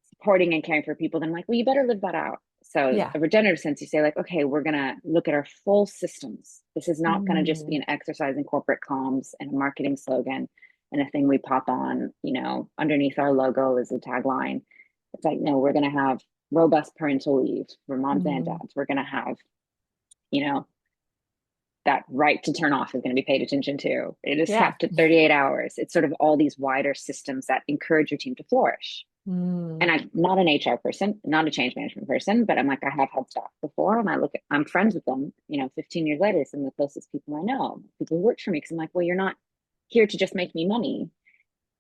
Speaker 2: supporting and caring for people, then I'm like, well, you better live that out. So
Speaker 1: Yeah.
Speaker 2: a regenerative sense, you say like, okay, we're gonna look at our full systems. This is not gonna just be
Speaker 1: Mm.
Speaker 2: an exercise in corporate comms and a marketing slogan and a thing we pop on, underneath our logo is a tagline. It's like, no, we're gonna have robust parental leave for moms and
Speaker 1: Mm.
Speaker 2: dads. We're gonna have, you know, that right to turn off is going to be paid attention to. It is
Speaker 1: Yeah.
Speaker 2: capped at 38 hours. It's sort of all these wider systems that encourage your team to flourish. And
Speaker 1: Mm.
Speaker 2: I'm not an HR person, not a change management person, but I'm like, I have had staff before and I'm friends with them, 15 years later, some of the closest people I know, people who worked for me. Cause I'm like, well, you're not here to just make me money.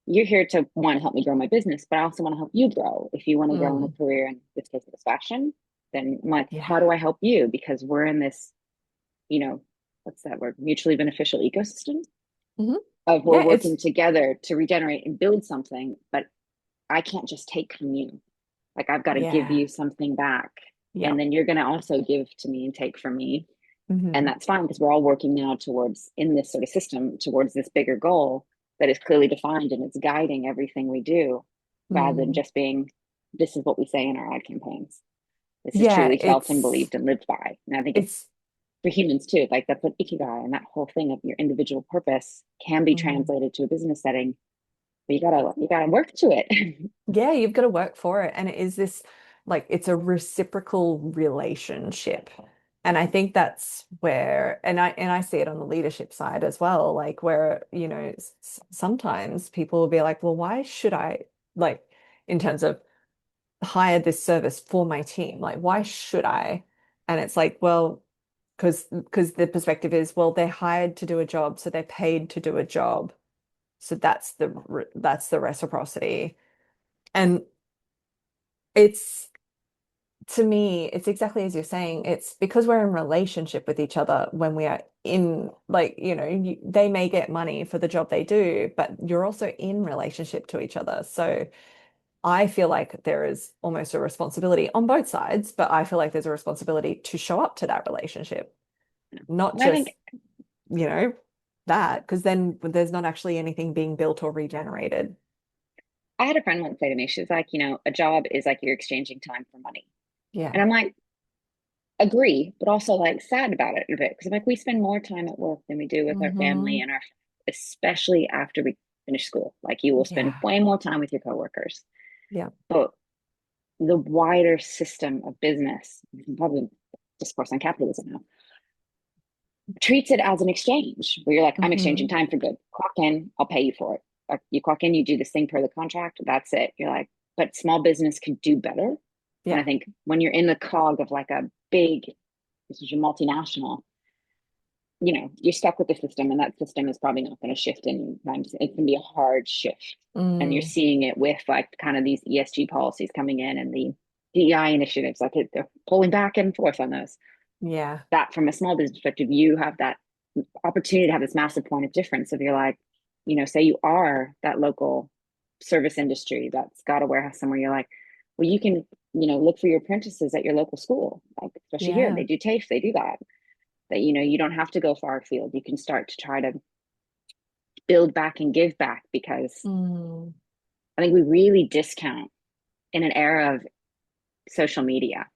Speaker 2: You're here to want to help me grow my business, but I also want to help you grow. If you want to grow in a
Speaker 1: Mm.
Speaker 2: career, in this case, it's fashion, then I'm like,
Speaker 1: Yeah.
Speaker 2: how do I help you? Because we're in this, you know, what's that word? Mutually beneficial ecosystem
Speaker 1: Hmm.
Speaker 2: of we're
Speaker 1: Yeah,
Speaker 2: working together to regenerate and build something, but I can't just take from you. Like I've got to give
Speaker 1: yeah.
Speaker 2: you something back.
Speaker 1: Yeah.
Speaker 2: And then you're going to also give to me and take from me. And
Speaker 1: Hmm.
Speaker 2: that's fine because we're all working now towards, in this sort of system, towards this bigger goal that is clearly defined and it's guiding everything we do rather than
Speaker 1: Mm.
Speaker 2: just being, this is what we say in our ad campaigns. This is
Speaker 1: Yeah,
Speaker 2: truly felt and believed and lived by. And I think it's
Speaker 1: it's
Speaker 2: for humans too. Like that's what ikigai and that whole thing of your individual purpose can be
Speaker 1: mm.
Speaker 2: translated to a business setting, but you gotta work to it.
Speaker 1: Yeah, you've got to work for it. And it is this like it's a reciprocal relationship. And I think that's where, and I see it on the leadership side as well, like where, sometimes people will be like, well, why should I like in terms of hire this service for my team? Like, why should I? And it's like, well, because the perspective is, well, they're hired to do a job, so they're paid to do a job. So that's the reciprocity. And it's to me, it's exactly as you're saying. It's because we're in relationship with each other when we are in, like, they may get money for the job they do, but you're also in relationship to each other. So I feel like there is almost a responsibility on both sides, but I feel like there's a responsibility to show up to that relationship, not
Speaker 2: And I
Speaker 1: just,
Speaker 2: think
Speaker 1: you know, that, because then there's not actually anything being built or regenerated.
Speaker 2: I had a friend once say to me, she's like, a job is like you're exchanging time for money.
Speaker 1: Yeah.
Speaker 2: And I'm like, agree, but also like sad about it a bit because I'm like, we spend more time at work than we do with our family
Speaker 1: Hmm.
Speaker 2: and our, especially after we finish school. Like you will spend
Speaker 1: Yeah.
Speaker 2: way more time with your coworkers.
Speaker 1: Yeah.
Speaker 2: But the wider system of business, probably discourse on capitalism now, treats it as an exchange where you're like, I'm exchanging
Speaker 1: Hmm.
Speaker 2: time for good. Clock in, I'll pay you for it. Like you clock in, you do this thing per the contract, that's it. You're like, but small business could do better. And I
Speaker 1: Yeah.
Speaker 2: think when you're in the cog of like a big, this is your multinational, you're stuck with the system, and that system is probably not going to shift anytime. It's going to be a hard shift. And you're
Speaker 1: Mm.
Speaker 2: seeing it with like kind of these ESG policies coming in and the DEI initiatives, like they're pulling back and forth on those.
Speaker 1: Yeah.
Speaker 2: That from a small business perspective, you have that opportunity to have this massive point of difference. If you're like, say you are that local service industry that's got a warehouse somewhere, you're like, well, you can, look for your apprentices at your local school. Like, especially here,
Speaker 1: Yeah.
Speaker 2: they do TAFE, they do that. That, you don't have to go far afield. You can start to try to build back and give back because
Speaker 1: Mm.
Speaker 2: I think we really discount in an era of social media.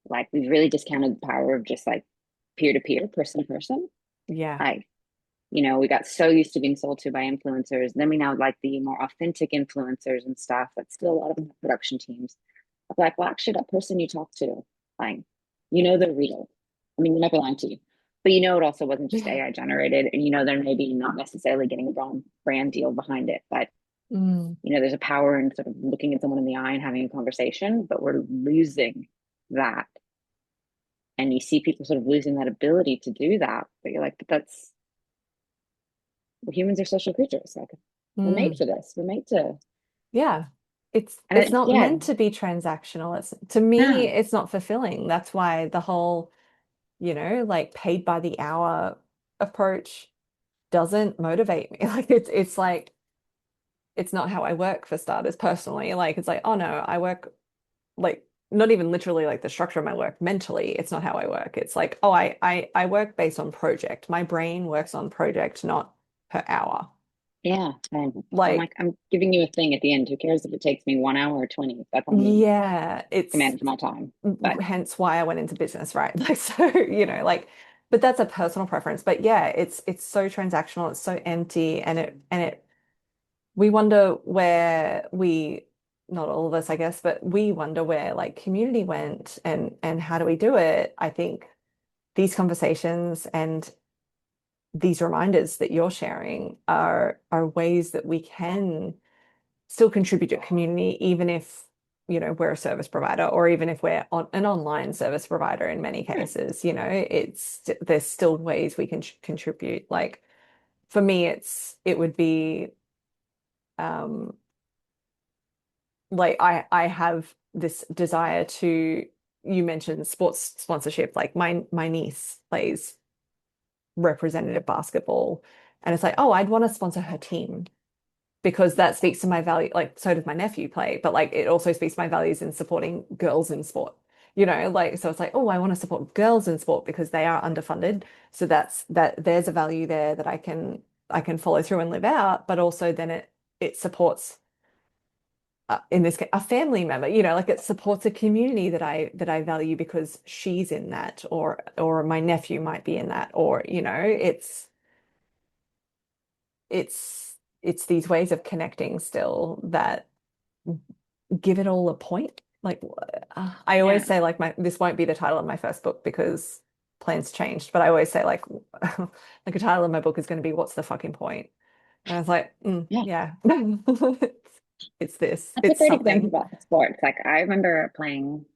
Speaker 2: Like we've really discounted the power of just like peer to peer, person to person.
Speaker 1: Yeah.
Speaker 2: Like we got so used to being sold to by influencers. Then we now like the more authentic influencers and stuff. But still a lot of production teams. I'm like, well, actually, that person you talk to, like, they're real. I mean, they're never lying to you. But it also wasn't just
Speaker 1: Yeah.
Speaker 2: AI generated. And they're maybe not necessarily getting a brand deal behind it. But,
Speaker 1: Mm.
Speaker 2: there's a power in sort of looking at someone in the eye and having a conversation. But we're losing that. And you see people sort of losing that ability to do that. But you're like, but humans are social creatures. Like we're made
Speaker 1: Mm.
Speaker 2: for this. We're made to.
Speaker 1: Yeah. It's not
Speaker 2: Yeah,
Speaker 1: meant to be transactional. It's to me,
Speaker 2: no,
Speaker 1: it's not fulfilling. That's why the whole, like paid by the hour approach doesn't motivate me. Like it's like it's not how I work for starters personally. Like it's like, oh no, I work like not even literally like the structure of my work mentally. It's not how I work. It's like, oh, I work based on project. My brain works on project, not per hour.
Speaker 2: yeah. And I'm like,
Speaker 1: Like,
Speaker 2: I'm giving you a thing at the end. Who cares if it takes me 1 hour or 20? That's on me
Speaker 1: yeah,
Speaker 2: to manage my time. But
Speaker 1: hence why I went into business, right? Like so, like but that's a personal preference. But yeah, it's so transactional, it's so empty and it we wonder where we not all of us, I guess, but we wonder where like community went and how do we do it? I think these conversations and these reminders that you're sharing are ways that we can still contribute to community, even if, we're a service provider or even if we're on an online service provider in many
Speaker 2: yeah,
Speaker 1: cases, there's still ways we can contribute. Like for me, it would be um like I have this desire to you mentioned sports sponsorship. Like my niece plays representative basketball and it's like, oh, I'd want to sponsor her team because that speaks to my value. Like, so does my nephew play, but like it also speaks to my values in supporting girls in sport. Like so it's like, oh, I want to support girls in sport because they are underfunded. So there's a value there that I can follow through and live out, but also then it supports in this case a family member, like it supports a community that I value because she's in that or my nephew might be in that or it's these ways of connecting still that give it all a point. Like I
Speaker 2: yeah,
Speaker 1: always say, like this won't be the title of my first book because plans changed, but I always say like like a title of my book is going to be "What's the fucking point?" And I was like,
Speaker 2: yeah.
Speaker 1: yeah, it's this,
Speaker 2: That's a
Speaker 1: it's
Speaker 2: great example
Speaker 1: something.
Speaker 2: about sports. Like I remember playing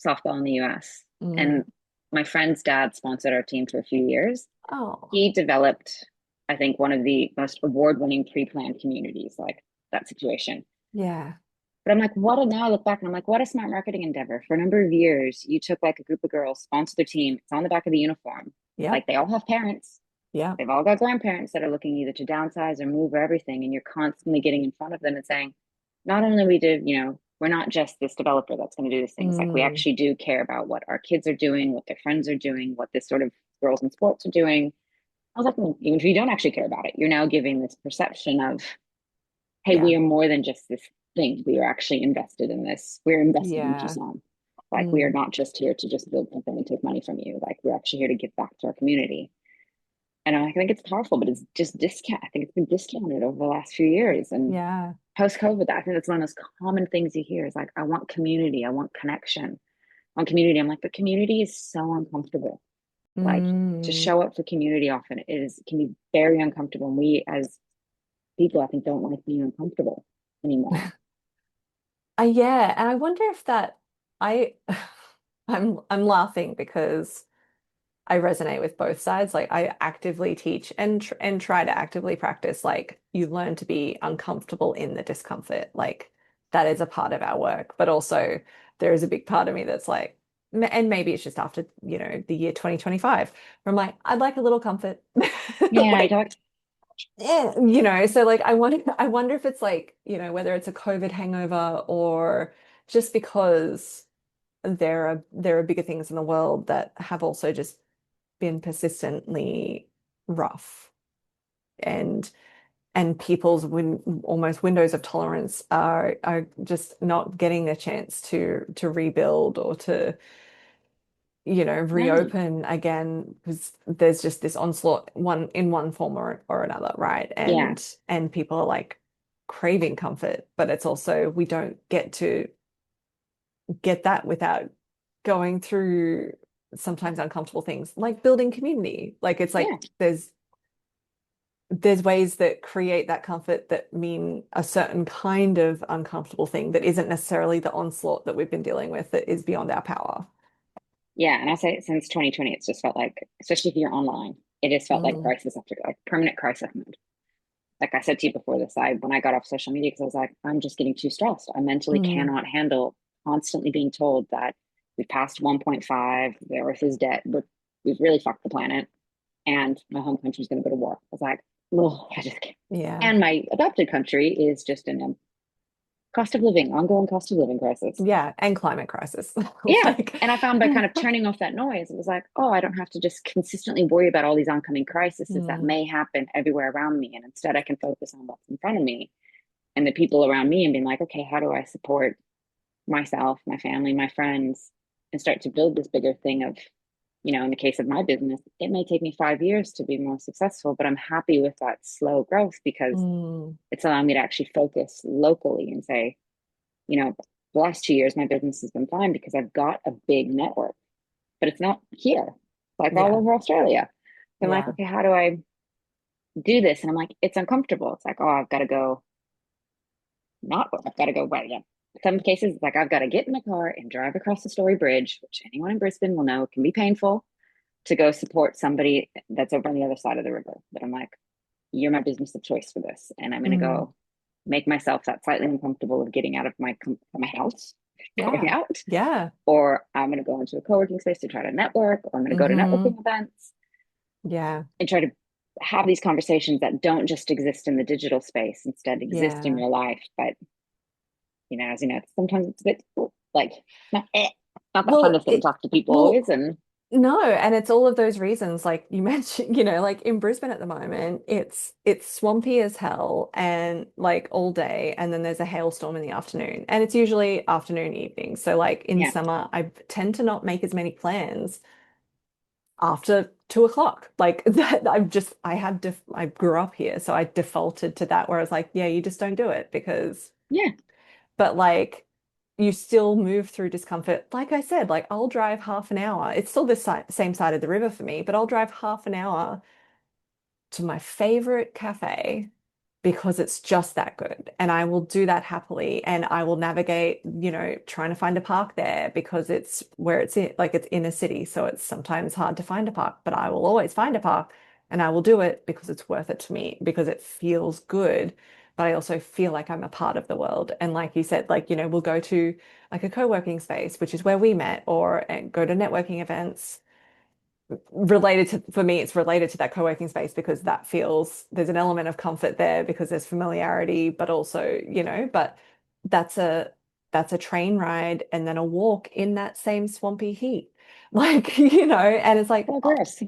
Speaker 2: softball in the US,
Speaker 1: Mm.
Speaker 2: and my friend's dad sponsored our team for a few years.
Speaker 1: Oh,
Speaker 2: He developed, I think, one of the most award-winning pre-planned communities, like that situation.
Speaker 1: yeah,
Speaker 2: But I'm like, what? And now I look back and I'm like, what a smart marketing endeavor. For a number of years, you took like a group of girls, sponsored their team. It's on the back of the uniform.
Speaker 1: yep,
Speaker 2: Like they all have parents.
Speaker 1: yep,
Speaker 2: They've all got grandparents that are looking either to downsize or move or everything. And you're constantly getting in front of them and saying, not only we did, we're not just this developer that's going to do these things. Like we
Speaker 1: mm,
Speaker 2: actually do care about what our kids are doing, what their friends are doing, what this sort of girls in sports are doing. I was like, well, even if you don't actually care about it, you're now giving this perception of, hey,
Speaker 1: yeah,
Speaker 2: we are more than just this thing. We are actually invested in this. We're invested in
Speaker 1: yeah,
Speaker 2: Tucson. Like we are
Speaker 1: mm,
Speaker 2: not just here to just build something and take money from you. Like we're actually here to give back to our community. And I think it's powerful, but it's just discount. I think it's been discounted over the last few years. And
Speaker 1: Yeah.
Speaker 2: post-COVID, I think that's one of those common things you hear is like, I want community, I want connection, I want community. I'm like, but community is so uncomfortable. Like to
Speaker 1: Mm.
Speaker 2: show up for community often can be very uncomfortable. And we as people, I think, don't like being uncomfortable anymore.
Speaker 1: Yeah, and I wonder if that I I'm laughing because I resonate with both sides. Like I actively teach and try to actively practice like you learn to be uncomfortable in the discomfort. Like that is a part of our work, but also there is a big part of me that's like and maybe it's just after, the year 2025 where I'm like I'd like a little comfort.
Speaker 2: Yeah, I
Speaker 1: Like
Speaker 2: don't.
Speaker 1: so like I wonder if it's like, whether it's a COVID hangover or just because there are bigger things in the world that have also just been persistently rough and people's almost windows of tolerance are just not getting a chance to rebuild or to
Speaker 2: No.
Speaker 1: reopen again because there's just this onslaught one form or another, right?
Speaker 2: Yeah,
Speaker 1: And people are like craving comfort, but it's also we don't get to get that without going through sometimes uncomfortable things like building community. Like it's
Speaker 2: yeah,
Speaker 1: like there's ways that create that comfort that mean a certain kind of uncomfortable thing that isn't necessarily the onslaught that we've been dealing with that is beyond our power.
Speaker 2: yeah. And I say since 2020, it's just felt like, especially if you're online, it just felt like
Speaker 1: Mm,
Speaker 2: crisis after like permanent crisis mode. Like I said to you before this, when I got off social media, because I was like, I'm just getting too stressed. I mentally
Speaker 1: mm,
Speaker 2: cannot handle constantly being told that we've passed 1.5, the earth is dead, we've really fucked the planet, and my home country is going to go to war. I was like, oh, I just can't.
Speaker 1: yeah.
Speaker 2: And my adopted country is just in a cost of living, ongoing cost of living crisis.
Speaker 1: Yeah. And climate crisis.
Speaker 2: Yeah.
Speaker 1: Like,
Speaker 2: And I found by kind of turning off that noise, it was like, oh, I don't have to just consistently worry about all these oncoming crises that
Speaker 1: mm,
Speaker 2: may happen everywhere around me. And instead, I can focus on what's in front of me and the people around me and being like, okay, how do I support myself, my family, my friends, and start to build this bigger thing of, in the case of my business, it may take me 5 years to be more successful, but I'm happy with that slow growth because
Speaker 1: mm,
Speaker 2: it's allowing me to actually focus locally and say, the last 2 years, my business has been fine because I've got a big network, but it's not here, it's like all
Speaker 1: yeah.
Speaker 2: over Australia. So I'm like,
Speaker 1: Yeah.
Speaker 2: okay, how do I do this? And I'm like, it's uncomfortable. It's like, oh, I've got to go, not, I've got to go right. Yeah. Some cases, it's like I've got to get in the car and drive across the Story Bridge, which anyone in Brisbane will know can be painful to go support somebody that's over on the other side of the river. But I'm like, you're my business of choice for this. And I'm going to
Speaker 1: Mm,
Speaker 2: go make myself that slightly uncomfortable of getting out of my house, going
Speaker 1: yeah.
Speaker 2: out,
Speaker 1: Yeah.
Speaker 2: or I'm going to go into a co-working space to try to network, or I'm going to go to
Speaker 1: Hmm.
Speaker 2: networking events
Speaker 1: Yeah.
Speaker 2: and try to have these conversations that don't just exist in the digital space, instead exist in
Speaker 1: Yeah.
Speaker 2: real life. But as you know, sometimes it's a bit like not, not that fun
Speaker 1: Well,
Speaker 2: to sit and talk to people
Speaker 1: well,
Speaker 2: always. And
Speaker 1: no, and it's all of those reasons, like you mentioned, like in Brisbane at the moment, it's swampy as hell and like all day, and then there's a hailstorm in the afternoon, and it's usually afternoon, evening. So like in
Speaker 2: yeah,
Speaker 1: summer, I tend to not make as many plans after 2 o'clock. Like that, I grew up here, so I defaulted to that, where I was like, yeah, you just don't do it because
Speaker 2: yeah,
Speaker 1: but like you still move through discomfort. Like I said, like I'll drive half an hour. It's still the same side of the river for me, but I'll drive half an hour to my favorite cafe because it's just that good. And I will do that happily. And I will navigate, trying to find a park there because it's where it's in, like it's in a city. So it's sometimes hard to find a park, but I will always find a park and I will do it because it's worth it to me, because it feels good. But I also feel like I'm a part of the world. And like you said, like, we'll go to like a co-working space, which is where we met, or and go to networking events for me, it's related to that co-working space because there's an element of comfort there because there's familiarity, but also, but that's a that's a train ride and then a walk in that same swampy heat. Like, and it's like,
Speaker 2: so
Speaker 1: oh,
Speaker 2: gross.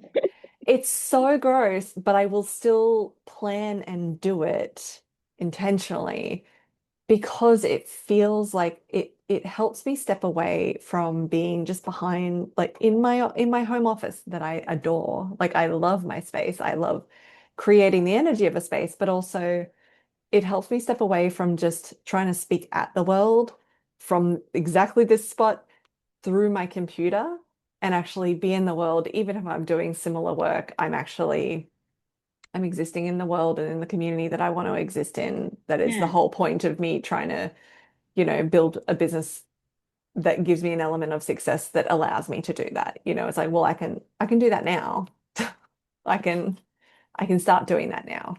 Speaker 1: it's so gross, but I will still plan and do it intentionally because it feels like it helps me step away from being just behind like in my home office that I adore. Like I love my space. I love creating the energy of a space, but also it helps me step away from just trying to speak at the world from exactly this spot through my computer and actually be in the world. Even if I'm doing similar work, I'm existing in the world and in the community that I want to exist in. That is the
Speaker 2: Yeah.
Speaker 1: whole point of me trying to, build a business that gives me an element of success that allows me to do that. It's like, well, I can do that now. I can I can start doing that now.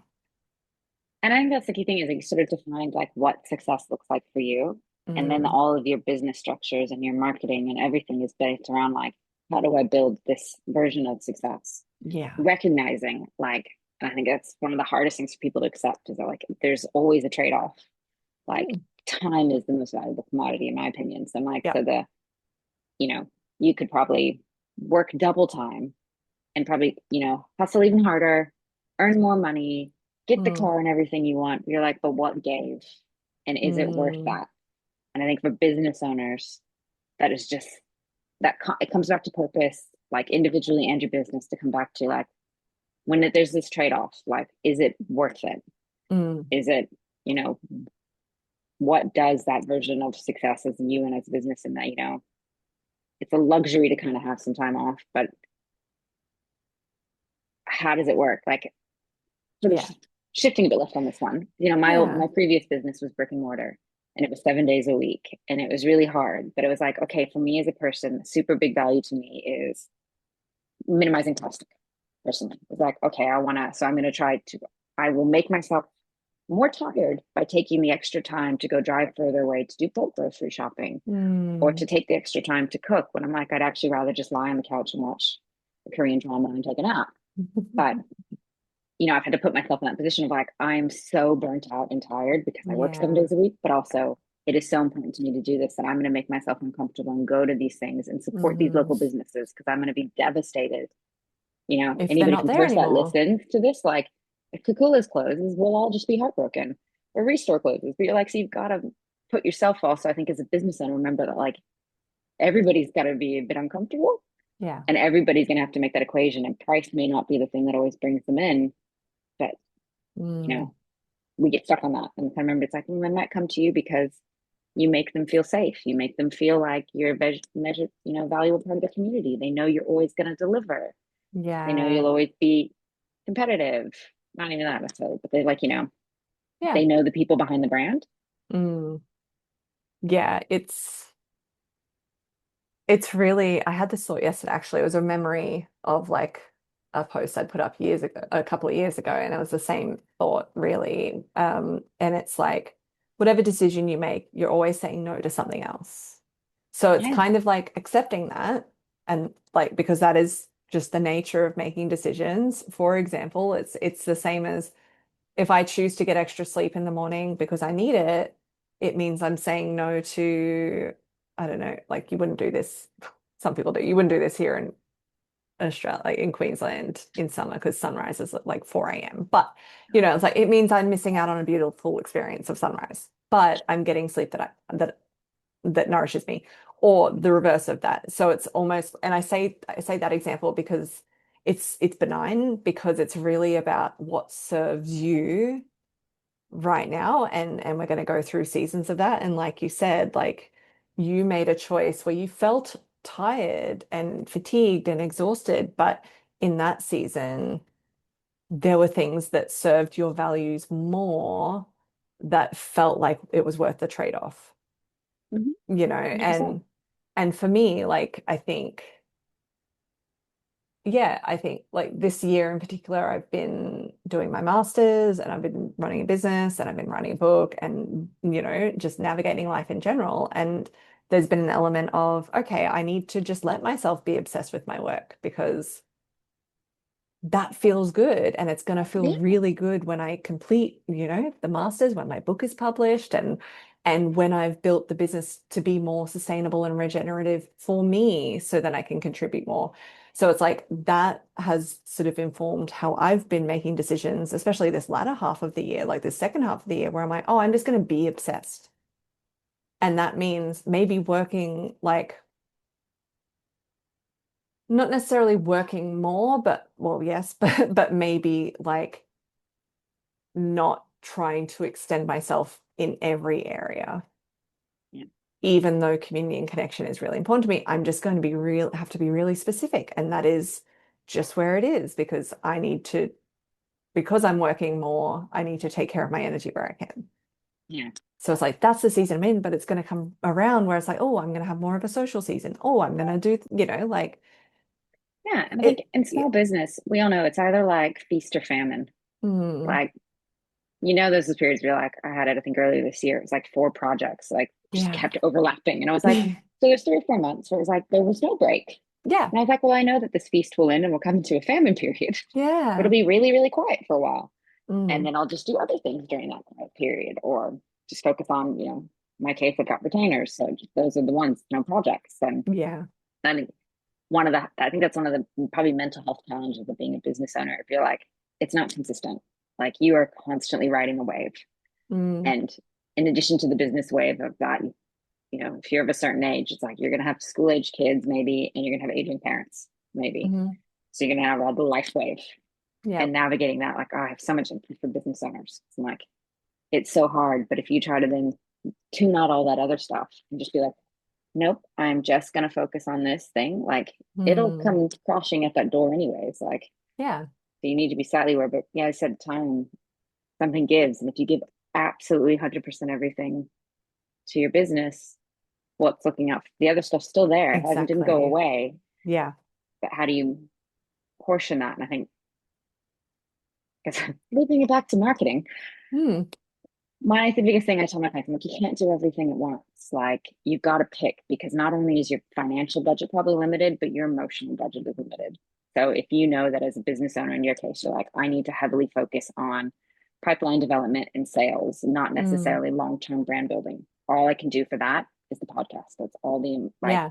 Speaker 2: And I think that's the key thing is that you sort of defined like what success looks like for you. And then
Speaker 1: Mm,
Speaker 2: all of your business structures and your marketing and everything is based around like, how do I build this version of success?
Speaker 1: yeah.
Speaker 2: Recognizing like, and I think that's one of the hardest things for people to accept is that like there's always a trade-off. Like
Speaker 1: Mm,
Speaker 2: time is the most valuable commodity in my opinion. So I'm like,
Speaker 1: yeah.
Speaker 2: so you know, you could probably work double time and probably, hustle even harder, earn more money, get the
Speaker 1: Mm,
Speaker 2: car and everything you want. You're like, but what gave? And is it worth
Speaker 1: mm,
Speaker 2: that? And I think for business owners, that is just it comes back to purpose, like individually and your business to come back to like when there's this trade off, like, is it worth it?
Speaker 1: mm,
Speaker 2: Is it, you know, what does that version of success as you and as a business in that, it's a luxury to kind of have some time off, but how does it work? Like sort of
Speaker 1: yeah.
Speaker 2: shifting a bit left on this one. My
Speaker 1: Yeah.
Speaker 2: previous business was brick and mortar and it was 7 days a week and it was really hard. But it was like, okay, for me as a person, super big value to me is minimizing cost personally. It's like, okay, so I'm gonna I will make myself more tired by taking the extra time to go drive further away to do bulk grocery shopping or
Speaker 1: Mm.
Speaker 2: to take the extra time to cook when I'm like, I'd actually rather just lie on the couch and watch a Korean drama and take a nap. But I've had to put myself in that position of like, I'm so burnt out and tired because I work seven
Speaker 1: Yeah.
Speaker 2: days a week, but also it is so important to me to do this that I'm going to make myself uncomfortable and go to these things and support these
Speaker 1: Hmm.
Speaker 2: local businesses because I'm going to be devastated.
Speaker 1: If they're
Speaker 2: Anybody
Speaker 1: not
Speaker 2: from
Speaker 1: there
Speaker 2: Paris that
Speaker 1: anymore.
Speaker 2: listens to this, like, if Kakula's closes, we'll all just be heartbroken. Or Restore closes, but you're like, so you've got to put yourself also, I think, as a business owner, remember that like everybody's got to be a bit uncomfortable
Speaker 1: Yeah.
Speaker 2: and everybody's going to have to make that equation. And price may not be the thing that always brings them in, but you
Speaker 1: Mm.
Speaker 2: know, we get stuck on that. And I remember it's like, well, they might come to you because you make them feel safe. You make them feel like you're a valuable part of the community. They know you're always going to deliver. They know
Speaker 1: Yeah.
Speaker 2: you'll always be competitive. Not even that necessarily, but they like,
Speaker 1: Yeah.
Speaker 2: they know the people behind the brand.
Speaker 1: Mm. Yeah. It's really, I had this thought yesterday, actually. It was a memory of like a post I'd put up years ago, a couple of years ago, and it was the same thought, really. And it's like, whatever decision you make, you're always saying no to something else. So it's
Speaker 2: Yeah.
Speaker 1: kind of like accepting that, and like, because that is just the nature of making decisions. For example, it's the same as if I choose to get extra sleep in the morning because I need it, it means I'm saying no to, I don't know, like you wouldn't do this. Some people do. You wouldn't do this here in Australia, like in Queensland in summer because sunrise is at like 4 a.m. But, it's like it means I'm missing out on a beautiful experience of sunrise, but I'm getting sleep that nourishes me, or the reverse of that. So it's almost, and I say that example because it's benign because it's really about what serves you right now, and we're going to go through seasons of that. And like you said, like you made a choice where you felt tired and fatigued and exhausted, but in that season there were things that served your values more that felt like it was worth the trade-off,
Speaker 2: Mm-hmm.
Speaker 1: you know,
Speaker 2: 100%.
Speaker 1: and for me, like I think like this year in particular, I've been doing my master's and I've been running a business and I've been writing a book and, just navigating life in general. And there's been an element of, okay, I need to just let myself be obsessed with my work because that feels good. And it's going to feel
Speaker 2: Yeah.
Speaker 1: really good when I complete, the master's, when my book is published and when I've built the business to be more sustainable and regenerative for me so that I can contribute more. So it's like that has sort of informed how I've been making decisions, especially this latter half of the year, like the second half of the year, where I'm like, oh, I'm just going to be obsessed. And that means maybe working like not necessarily working more, but well, yes, but maybe like not trying to extend myself in every area.
Speaker 2: Yeah.
Speaker 1: Even though community and connection is really important to me, I'm just going to be real, have to be really specific. And that is just where it is because I need to, because I'm working more, I need to take care of my energy where I can.
Speaker 2: Yeah.
Speaker 1: So it's like, that's the season I'm in, but it's going to come around where it's like, oh, I'm going to have more of a social season. Oh, I'm going to do, like
Speaker 2: Yeah. And I think
Speaker 1: it,
Speaker 2: in small business, we all know it's either like feast or famine.
Speaker 1: mm,
Speaker 2: Like, there's those periods where like I had it, I think earlier this year, it was like 4 projects, like just
Speaker 1: yeah.
Speaker 2: kept overlapping. And I was like, so there's 3 or 4 months where it was like there was no break.
Speaker 1: Yeah.
Speaker 2: And I was like, well, I know that this feast will end and we'll come into a famine period. It'll
Speaker 1: Yeah.
Speaker 2: be really, really quiet for a while. And
Speaker 1: Mm,
Speaker 2: then I'll just do other things during that quiet period or just focus on, my case, I've got retainers. So just, those are the ones, projects. And
Speaker 1: yeah.
Speaker 2: I think I think that's one of the probably mental health challenges of being a business owner. If you're like, it's not consistent, like you are constantly riding a wave.
Speaker 1: Mm,
Speaker 2: And in addition to the business wave of that, if you're of a certain age, it's like you're going to have school age kids maybe, and you're going to have aging parents maybe.
Speaker 1: mhm.
Speaker 2: So you're going to have all the life wave
Speaker 1: Yeah.
Speaker 2: and navigating that. Like, oh, I have so much empathy for business owners. I'm like, it's so hard. But if you try to then tune out all that other stuff and just be like, nope, I'm just going to focus on this thing, like it'll
Speaker 1: Mm,
Speaker 2: come crashing at that door anyways. Like,
Speaker 1: yeah.
Speaker 2: so you need to be slightly aware. But yeah, I said time, something gives. And if you give absolutely 100% everything to your business, what's looking out, the other stuff's still there. It hasn't, didn't go
Speaker 1: Exactly.
Speaker 2: away.
Speaker 1: Yeah.
Speaker 2: But how do you portion that? And I think, because looping it back to marketing,
Speaker 1: Mm,
Speaker 2: the biggest thing I tell my clients, I'm like, you can't do everything at once. Like, you've got to pick because not only is your financial budget probably limited, but your emotional budget is limited. So if you know that as a business owner in your case, you're like, I need to heavily focus on pipeline development and sales, not
Speaker 1: mm,
Speaker 2: necessarily long-term brand building. All I can do for that is the podcast. That's all the like
Speaker 1: yeah.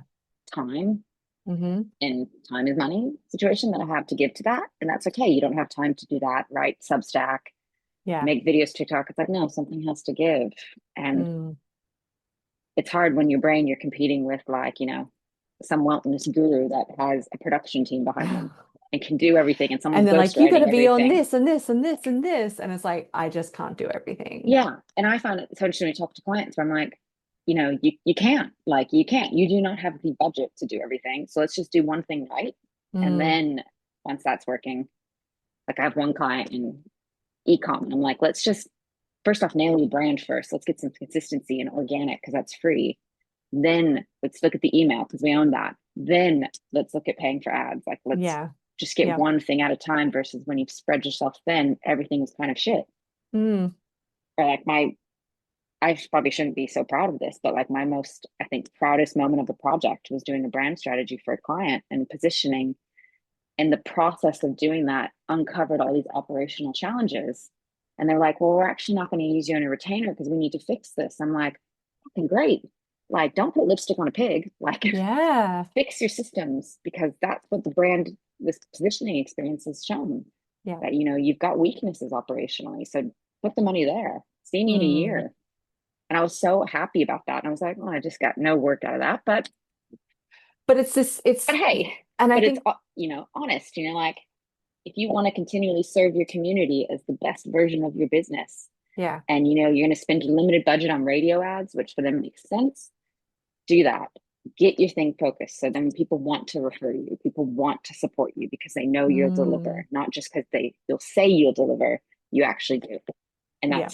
Speaker 2: time,
Speaker 1: Hmm.
Speaker 2: and time is money situation that I have to give to that. And that's okay. You don't have time to do that, right? Substack,
Speaker 1: Yeah.
Speaker 2: make videos, TikTok. It's like, no, something has to give. And
Speaker 1: Mm.
Speaker 2: it's hard when your brain, you're competing with like, some wellness guru that has a production team behind them and can do everything. And
Speaker 1: And
Speaker 2: someone's
Speaker 1: then like you got to
Speaker 2: ghostwriting
Speaker 1: be on
Speaker 2: everything.
Speaker 1: this and this and this and this. And it's like, I just can't do everything.
Speaker 2: Yeah. And I found it so interesting when I talk to clients where I'm like, you can't, you do not have the budget to do everything. So let's just do one thing right. And
Speaker 1: Mm,
Speaker 2: then once that's working, like I have one client in ecom, and I'm like, let's just first off nail your brand first. Let's get some consistency and organic because that's free. Then let's look at the email because we own that. Then let's look at paying for ads. Like let's
Speaker 1: yeah.
Speaker 2: just get
Speaker 1: Yeah.
Speaker 2: one thing at a time versus when you spread yourself thin, everything is kind of shit.
Speaker 1: Mm,
Speaker 2: Or like I probably shouldn't be so proud of this, but like my most, I think, proudest moment of the project was doing a brand strategy for a client and positioning. And the process of doing that uncovered all these operational challenges. And they're like, well, we're actually not going to use you in a retainer because we need to fix this. I'm like, fucking great. Like, don't put lipstick on a pig. Like,
Speaker 1: yeah.
Speaker 2: fix your systems because that's what the brand, this positioning experience has shown
Speaker 1: Yeah.
Speaker 2: that, you've got weaknesses operationally. So put the money there. See me in a
Speaker 1: Mm.
Speaker 2: year. And I was so happy about that. And I was like, well, I just got no work out of that.
Speaker 1: But it's this,
Speaker 2: But hey,
Speaker 1: and I
Speaker 2: but it's,
Speaker 1: think,
Speaker 2: honest, like if you want to continually serve your community as the best version of your business
Speaker 1: yeah.
Speaker 2: and, you're going to spend a limited budget on radio ads, which for them makes sense, do that. Get your thing focused. So then people want to refer you. People want to support you because they know you'll
Speaker 1: Mm,
Speaker 2: deliver, not just because you'll say you'll deliver, you actually do. And
Speaker 1: yeah.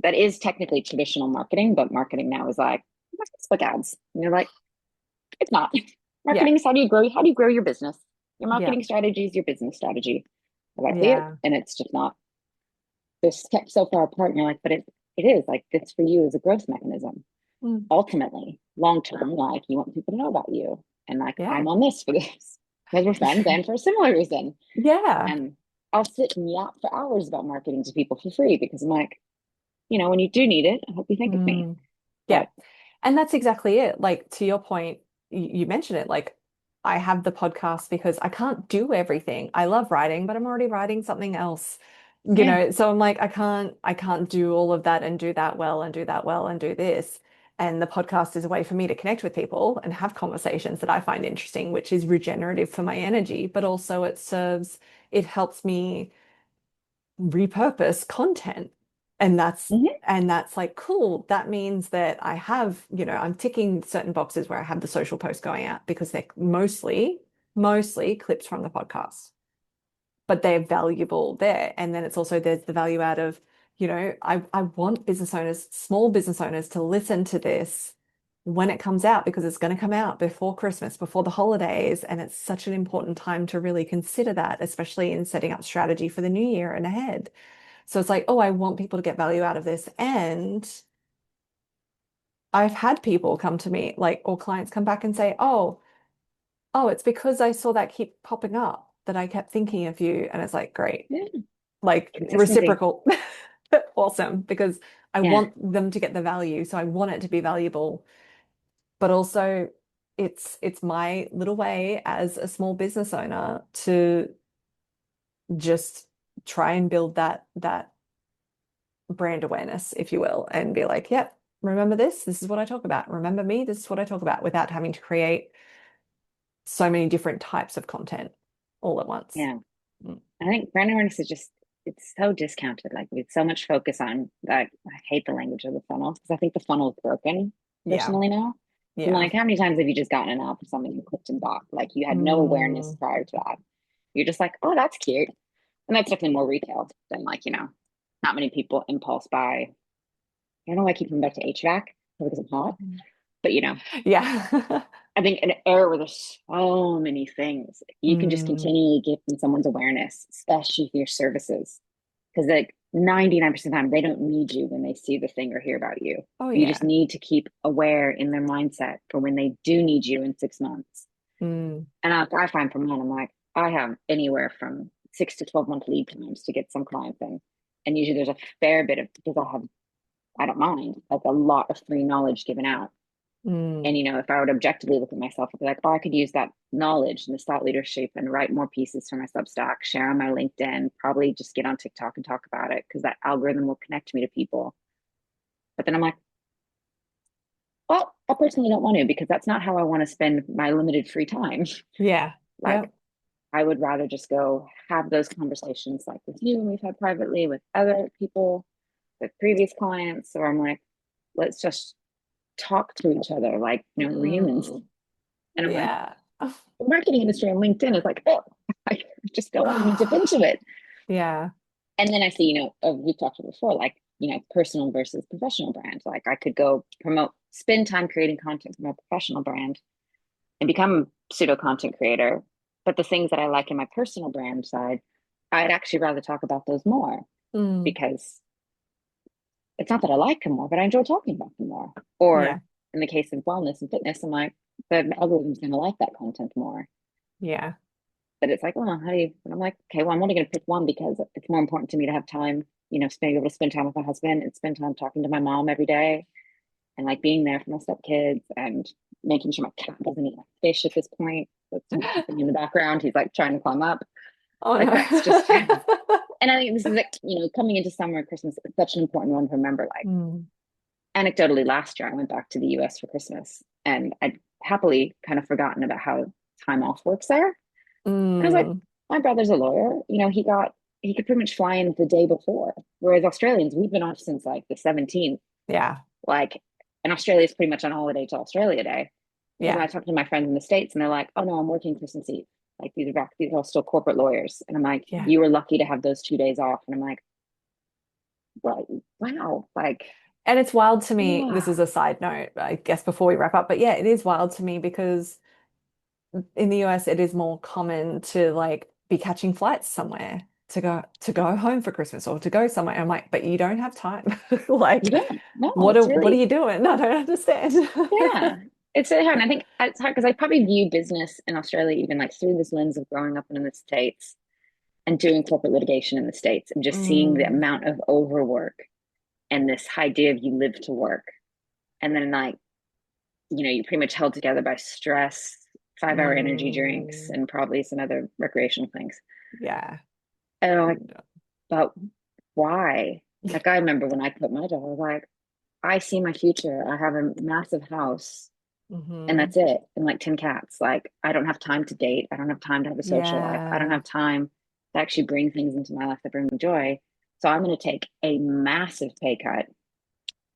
Speaker 2: that is technically traditional marketing, but marketing now is like Facebook ads. And you're like, it's not.
Speaker 1: Yeah.
Speaker 2: Marketing is how do you grow your business? Your
Speaker 1: Yeah.
Speaker 2: marketing strategy is your business strategy. As I see it.
Speaker 1: Yeah.
Speaker 2: And it's just not, they're kept so far apart. And you're like, but it is like this for you as a growth mechanism.
Speaker 1: Mm,
Speaker 2: Ultimately, long term, like you want people to know about you. And like
Speaker 1: yeah.
Speaker 2: I'm on this for this because we're friends and for a similar reason.
Speaker 1: Yeah.
Speaker 2: And I'll sit and yap for hours about marketing to people for free because I'm like, when you do need it, I hope you think of me.
Speaker 1: Mm, yeah.
Speaker 2: But
Speaker 1: And that's exactly it. Like to your point, you mentioned it, like I have the podcast because I can't do everything. I love writing, but I'm already writing something else.
Speaker 2: Yeah.
Speaker 1: So I'm like, I can't do all of that and do that well and do that well and do this. And the podcast is a way for me to connect with people and have conversations that I find interesting, which is regenerative for my energy, but also it helps me repurpose content. And
Speaker 2: Hmm.
Speaker 1: that's like cool. That means that I'm ticking certain boxes where I have the social posts going out because they're mostly clips from the podcast, but they're valuable there. And then there's the value out of, I want business owners, small business owners to listen to this when it comes out because it's going to come out before Christmas, before the holidays. And it's such an important time to really consider that, especially in setting up strategy for the new year and ahead. So it's like, oh, I want people to get value out of this. And I've had people come to me, like, or clients come back and say, oh, it's because I saw that keep popping up that I kept thinking of you. And it's like, great,
Speaker 2: Yeah.
Speaker 1: like
Speaker 2: Consistency.
Speaker 1: reciprocal. Awesome, because I
Speaker 2: Yeah.
Speaker 1: want them to get the value. So I want it to be valuable, but also it's my little way as a small business owner to just try and build that brand awareness, if you will, and be like, yep, remember this? This is what I talk about. Remember me? This is what I talk about without having to create so many different types of content all at once.
Speaker 2: Yeah.
Speaker 1: Mm.
Speaker 2: I think brand awareness is just, it's so discounted. Like with so much focus on that. I hate the language of the funnel because I think the funnel is broken
Speaker 1: Yeah.
Speaker 2: personally now. I'm
Speaker 1: Yeah.
Speaker 2: like, how many times have you just gotten an app for something you clicked and bought? Like you had no awareness
Speaker 1: Mm,
Speaker 2: prior to that. You're just like, oh, that's cute. And that's definitely more retail than like, not many people impulse buy. I don't know why I keep coming back to HVAC because I'm hot, but
Speaker 1: yeah.
Speaker 2: I think an era where there's so many things, you can just
Speaker 1: Mm.
Speaker 2: continually get from someone's awareness, especially for your services. Because like 99% of the time, they don't need you when they see the thing or hear about you.
Speaker 1: Oh
Speaker 2: You just
Speaker 1: yeah.
Speaker 2: need to keep aware in their mindset for when they do need you in 6 months.
Speaker 1: Mm.
Speaker 2: And I find for mine, I'm like, I have anywhere from 6 to 12 month lead times to get some clients in. And usually there's a fair bit of, because I don't mind, like a lot of free knowledge given out. And,
Speaker 1: Mm.
Speaker 2: if I would objectively look at myself, I'd be like, oh, I could use that knowledge and this thought leadership and write more pieces for my Substack, share on my LinkedIn, probably just get on TikTok and talk about it because that algorithm will connect me to people. But then I'm like, well, I personally don't want to because that's not how I want to spend my limited free time.
Speaker 1: Yeah.
Speaker 2: Like,
Speaker 1: Yep.
Speaker 2: I would rather just go have those conversations like with you and we've had privately with other people, with previous clients. Or I'm like, let's just talk to each other like, we're humans.
Speaker 1: Mm.
Speaker 2: And I'm like,
Speaker 1: Yeah.
Speaker 2: the marketing industry on LinkedIn is like, oh, I just don't want to dip into it.
Speaker 1: Yeah.
Speaker 2: And then I see, we've talked about before, like, personal versus professional brand. Like I could go spend time creating content for my professional brand and become a pseudo content creator. But the things that I like in my personal brand side, I'd actually rather talk about those more
Speaker 1: Mm.
Speaker 2: because it's not that I like them more, but I enjoy talking about them more. Or
Speaker 1: Yeah.
Speaker 2: in the case of wellness and fitness, I'm like, the algorithm's going to like that content more.
Speaker 1: Yeah.
Speaker 2: But it's like, oh, how do you? And I'm like, okay, well, I'm only going to pick one because it's more important to me to have time, being able to spend time with my husband and spend time talking to my mom every day and like being there for my stepkids and making sure my cat doesn't eat my fish at this point. That's happening in the background. He's like trying to climb up.
Speaker 1: Oh
Speaker 2: Like that's just,
Speaker 1: no.
Speaker 2: and I think this is like, coming into summer, Christmas, it's such an important one to remember. Like
Speaker 1: Mm.
Speaker 2: anecdotally, last year I went back to the US for Christmas and I'd happily kind of forgotten about how time off works there. And I was like,
Speaker 1: Mm.
Speaker 2: my brother's a lawyer. He could pretty much fly in the day before. Whereas Australians, we've been off since like the 17th.
Speaker 1: Yeah.
Speaker 2: Like, and Australia's pretty much on holiday till Australia Day. Because when
Speaker 1: Yeah.
Speaker 2: I talk to my friends in the States and they're like, oh no, I'm working Christmas Eve. Like these are all still corporate lawyers. And I'm like,
Speaker 1: Yeah.
Speaker 2: you were lucky to have those 2 days off. And I'm like, well, wow. Like,
Speaker 1: And it's wild to me. This
Speaker 2: wow.
Speaker 1: is a side note, I guess, before we wrap up. But yeah, it is wild to me because in the US, it is more common to like be catching flights somewhere to go home for Christmas or to go somewhere. I'm like, but you don't have time.
Speaker 2: You
Speaker 1: Like,
Speaker 2: don't. No,
Speaker 1: what are
Speaker 2: it's
Speaker 1: what are
Speaker 2: really,
Speaker 1: you doing? I don't understand.
Speaker 2: yeah. It's really hard. And I think it's hard because I probably view business in Australia even like through this lens of growing up in the States and doing corporate litigation in the States and just seeing the
Speaker 1: Mm,
Speaker 2: amount of overwork and this idea of you live to work. And then like, you're pretty much held together by stress, 5 hour energy drinks
Speaker 1: Mm,
Speaker 2: and probably some other recreational things.
Speaker 1: yeah.
Speaker 2: And I'm like, but why? Like, I remember when I quit my job, I was like, I see my future. I have a massive house and
Speaker 1: Mm-hmm.
Speaker 2: that's it. And like 10 cats. Like, I don't have time to date. I don't have time to have a social life. I don't
Speaker 1: Yeah.
Speaker 2: have time to actually bring things into my life that bring me joy. So I'm going to take a massive pay cut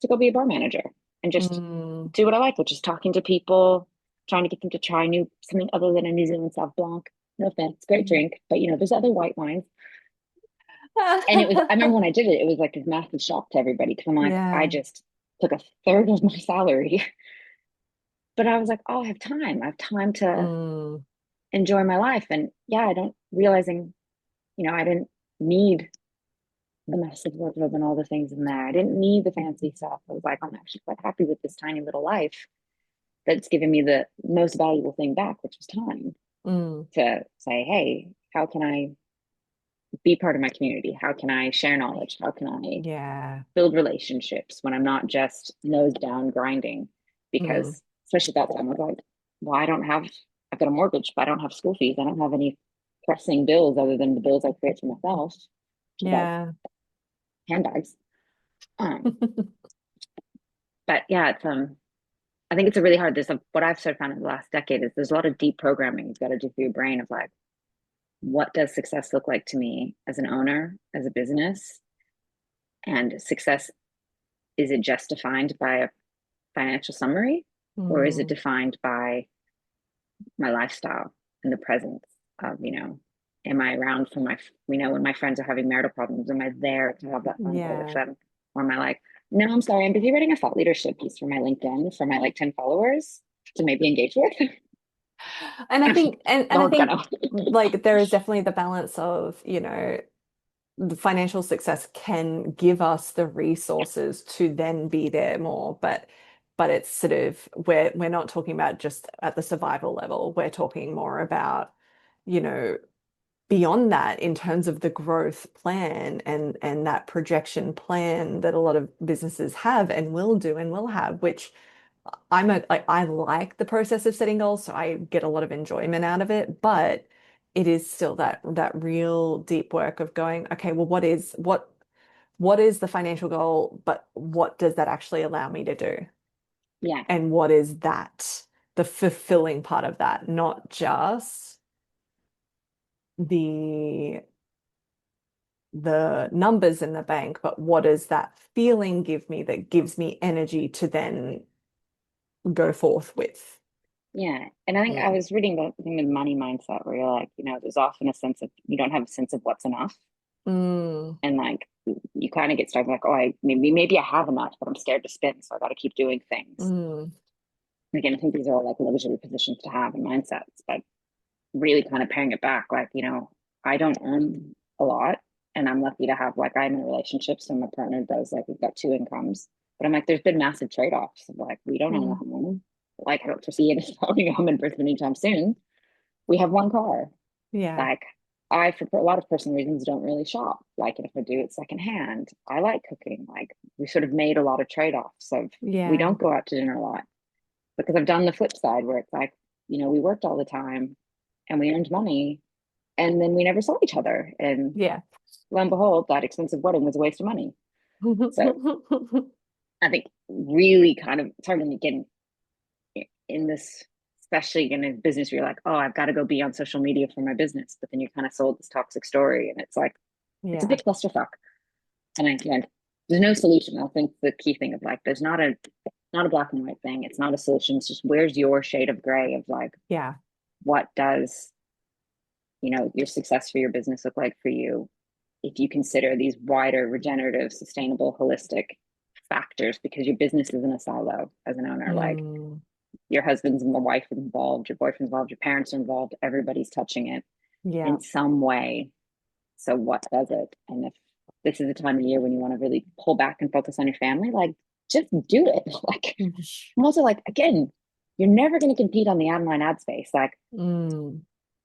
Speaker 2: to go be a bar manager and just
Speaker 1: Mm,
Speaker 2: do what I like, which is talking to people, trying to get them to try new something other than a New Zealand Sauv Blanc. No offense, great
Speaker 1: mm.
Speaker 2: drink, but there's other white wines. And I remember when I did it, it was like this massive shock to everybody because I'm like, I
Speaker 1: Yeah.
Speaker 2: just took a third of my salary. But I was like, oh, I have time. I have time to
Speaker 1: Mm,
Speaker 2: enjoy my life. And yeah, I don't realizing, I didn't need the massive wardrobe and all the things in there. I didn't need the fancy stuff. I was like, I'm actually quite happy with this tiny little life that's given me the most valuable thing back, which was time
Speaker 1: mm.
Speaker 2: to say, hey, how can I be part of my community? How can I share knowledge? How can I
Speaker 1: Yeah.
Speaker 2: build relationships when I'm not just nose down grinding?
Speaker 1: Mm,
Speaker 2: Because especially at that time, I was like, well, I've got a mortgage, but I don't have school fees. I don't have any pressing bills other than the bills I create for myself, which is like
Speaker 1: yeah.
Speaker 2: handbags. Um, but yeah, I think it's a really hard. What I've sort of found in the last decade is there's a lot of deep programming you've got to do for your brain of like, what does success look like to me as an owner, as a business? And success, is it just defined by a financial summary, or is it
Speaker 1: Mm,
Speaker 2: defined by my lifestyle and the presence of, am I around for when my friends are having marital problems, am I there to have that phone call with
Speaker 1: yeah.
Speaker 2: them? Or am I like, no, I'm sorry, I'm busy writing a thought leadership piece for my LinkedIn for my like 10 followers to maybe engage with?
Speaker 1: And I think and I
Speaker 2: Not
Speaker 1: think
Speaker 2: gonna.
Speaker 1: like there is definitely the balance of, the financial success can give us the resources to then be there more, but it's sort of we're not talking about just at the survival level. We're talking more about, you know, beyond that in terms of the growth plan and that projection plan that a lot of businesses have and will do and will have, which I like the process of setting goals, so I get a lot of enjoyment out of it, but it is still that real deep work of going, okay, well, what is the financial goal, but what does that actually allow me to do?
Speaker 2: Yeah,
Speaker 1: And what is that, the fulfilling part of that, not just the the numbers in the bank, but what does that feeling give me that gives me energy to then go forth with?
Speaker 2: yeah. And I think I
Speaker 1: Mm.
Speaker 2: was reading about the thing with money mindset where you're like, there's often a sense of you don't have a sense of what's enough.
Speaker 1: Mm.
Speaker 2: And like you kind of get started like, oh, maybe I have enough, but I'm scared to spend, so I got to keep doing things.
Speaker 1: Mm.
Speaker 2: Again, I think these are all like luxury positions to have in mindsets, but really kind of paring it back. Like, I don't earn a lot, and I'm lucky to have like I'm in a relationship, so my partner does like we've got two incomes. But I'm like, there's been massive trade-offs of like we don't own a
Speaker 1: Mm.
Speaker 2: home. Like I don't foresee it owning a home in Brisbane anytime soon. We have one car.
Speaker 1: Yeah.
Speaker 2: Like I, for a lot of personal reasons, don't really shop. Like if I do it secondhand, I like cooking. Like we sort of made a lot of trade-offs of we
Speaker 1: Yeah.
Speaker 2: don't go out to dinner a lot because I've done the flip side where it's like, we worked all the time and we earned money and then we never saw each other. And
Speaker 1: Yeah.
Speaker 2: lo and behold, that expensive wedding was a waste of money. So I think really kind of it's hard to get in this, especially in a business where you're like, oh, I've got to go be on social media for my business, but then you're kind of sold this toxic story, and it's like it's a
Speaker 1: Yeah.
Speaker 2: big clusterfuck. And there's no solution. I think the key thing of like, there's not a black and white thing. It's not a solution. It's just where's your shade of gray of like,
Speaker 1: Yeah.
Speaker 2: what does your success for your business look like for you if you consider these wider regenerative sustainable holistic factors because your business isn't a silo as an owner. Like
Speaker 1: Mm.
Speaker 2: your husband's and the wife is involved, your boyfriend's involved, your parents are involved, everybody's touching it
Speaker 1: Yeah.
Speaker 2: in some way. So what does it? And if this is a time of year when you want to really pull back and focus on your family, like just do it. Like I'm also like, again, you're never going to compete on the online ad space. Like
Speaker 1: Mm.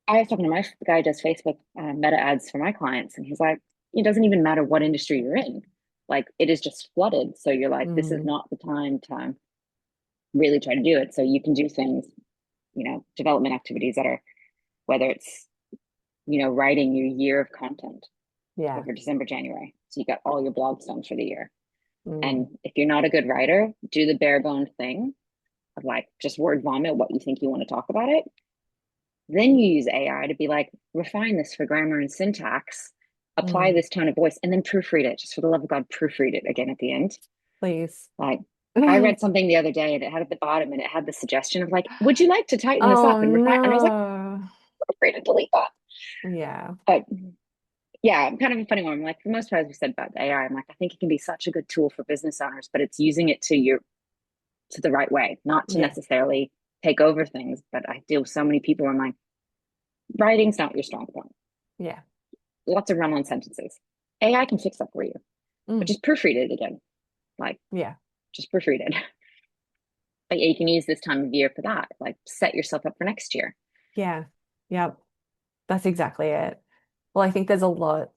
Speaker 2: I was talking to the guy who does Facebook meta ads for my clients, and he's like, it doesn't even matter what industry you're in. Like it is just flooded. So you're like, this is
Speaker 1: Mm.
Speaker 2: not the time to really try to do it. So you can do things development activities that are, whether it's, writing your year of content. So
Speaker 1: Yeah.
Speaker 2: for December, January. So you got all your blogs done for the year. And
Speaker 1: Mm.
Speaker 2: if you're not a good writer, do the bare bone thing of like just word vomit what you think you want to talk about it. Then you use AI to be like, refine this for grammar and syntax, apply
Speaker 1: Mm.
Speaker 2: this tone of voice, and then proofread it. Just for the love of God, proofread it again at the end.
Speaker 1: Please.
Speaker 2: Like, I read something the other day and it had at the bottom and it had the suggestion of like, would you like to tighten this up
Speaker 1: Oh
Speaker 2: and refine? And I was like,
Speaker 1: no.
Speaker 2: I'm afraid to delete that.
Speaker 1: Yeah.
Speaker 2: But yeah, I'm kind of a funny one. I'm like, for the most part, as we said about the AI, I'm like, I think it can be such a good tool for business owners, but it's using it to the right way, not to
Speaker 1: Yeah.
Speaker 2: necessarily take over things. But I deal with so many people. I'm like, writing's not your strong point.
Speaker 1: Yeah.
Speaker 2: Lots of run-on sentences. AI can fix that for you, but
Speaker 1: Mm.
Speaker 2: just proofread it again. Like,
Speaker 1: Yeah.
Speaker 2: just proofread it. Like, you can use this time of year for that. Like, set yourself up for next year.
Speaker 1: Yeah. Yeah. That's exactly it. Well, I think there's a lot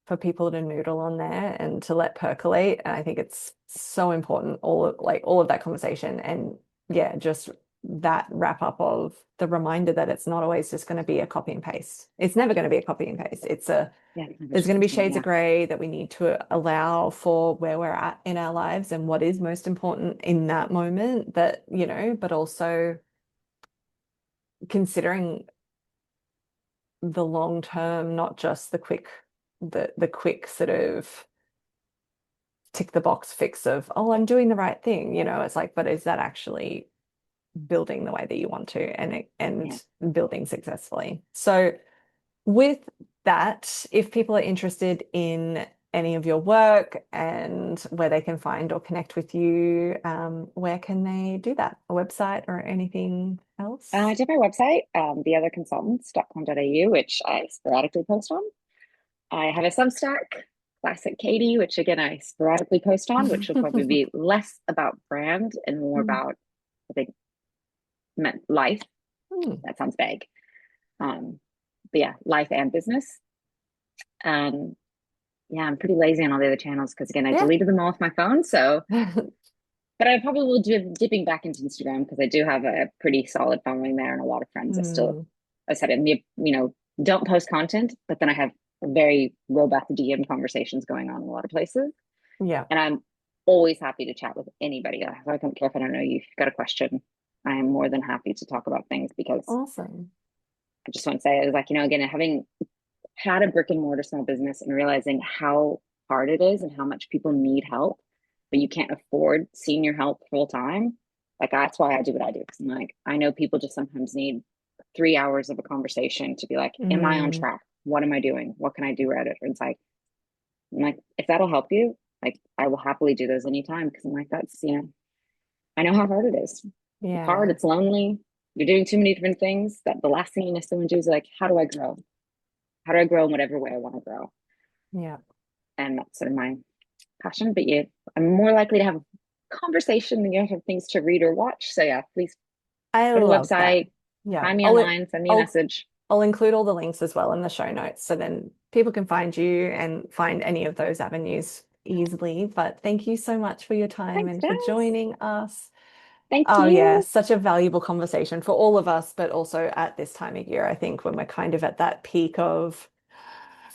Speaker 1: for people to noodle on there and to let percolate. And I think it's so important, all of that conversation. And yeah, just that wrap up of the reminder that it's not always just going to be a copy and paste. It's never going to be a copy and paste.
Speaker 2: Yeah,
Speaker 1: There's going to be shades of
Speaker 2: yeah,
Speaker 1: gray that we need to allow for where we're at in our lives and what is most important in that moment but also considering the long term, not just the quick sort of tick the box fix of, oh, I'm doing the right thing. It's like, but is that actually building the way that you want to
Speaker 2: yeah.
Speaker 1: and building successfully? So with that, if people are interested in any of your work and where they can find or connect with you, where can they do that? A website or anything
Speaker 2: I
Speaker 1: else?
Speaker 2: did my website, theotherconsultants.com.au, which I sporadically post on. I have a Substack, Classic Katey, which again I sporadically post on, which will probably be less about brand and more
Speaker 1: Mm.
Speaker 2: about, I think, life.
Speaker 1: Mm.
Speaker 2: That sounds vague. But yeah, life and business. Um, yeah, I'm pretty lazy on all the other channels because again, I
Speaker 1: Yeah.
Speaker 2: deleted them all off my phone. So, but I probably will do dipping back into Instagram because I do have a pretty solid following there and a lot of friends that still,
Speaker 1: Mm.
Speaker 2: I said, don't post content, but then I have very robust DM conversations going on in a lot of places.
Speaker 1: Yeah.
Speaker 2: And I'm always happy to chat with anybody. I don't care if I don't know you. If you've got a question, I am more than happy to talk about things because
Speaker 1: Awesome.
Speaker 2: I just want to say, I was like, again, having had a brick and mortar small business and realizing how hard it is and how much people need help, but you can't afford senior help full time. Like, that's why I do what I do. Because I'm like, I know people just sometimes need 3 hours of a conversation to be like, am I on
Speaker 1: Mm.
Speaker 2: track? What am I doing? What can I do right? And it's like, I'm like, if that'll help you, like, I will happily do those anytime. Because I'm like, I know how hard it is. It's hard.
Speaker 1: Yeah.
Speaker 2: It's lonely. You're doing too many different things that the last thing you know someone do is like, how do I grow? How do I grow in whatever way I want to grow?
Speaker 1: Yeah.
Speaker 2: And that's sort of my passion. But yeah, I'm more likely to have a conversation than you have things to read or watch. So yeah, please
Speaker 1: I
Speaker 2: go to the
Speaker 1: love that.
Speaker 2: website,
Speaker 1: Yeah.
Speaker 2: find me online, send me a
Speaker 1: I'll
Speaker 2: message.
Speaker 1: I'll include all the links as well in the show notes so then people can find you and find any of those avenues easily. But thank you so much for your time
Speaker 2: Thanks,
Speaker 1: and for
Speaker 2: Jess.
Speaker 1: joining us.
Speaker 2: Thank
Speaker 1: Oh yeah,
Speaker 2: you.
Speaker 1: such a valuable conversation for all of us, but also at this time of year, I think when we're kind of at that peak of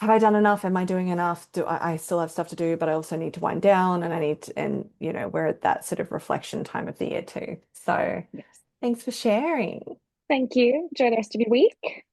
Speaker 1: have I done enough? Am I doing enough? Do I still have stuff to do, but I also need to wind down and I need to, and we're at that sort of reflection time of the year too. So
Speaker 2: Yes.
Speaker 1: thanks for sharing.
Speaker 2: Thank you. Enjoy the rest of your week.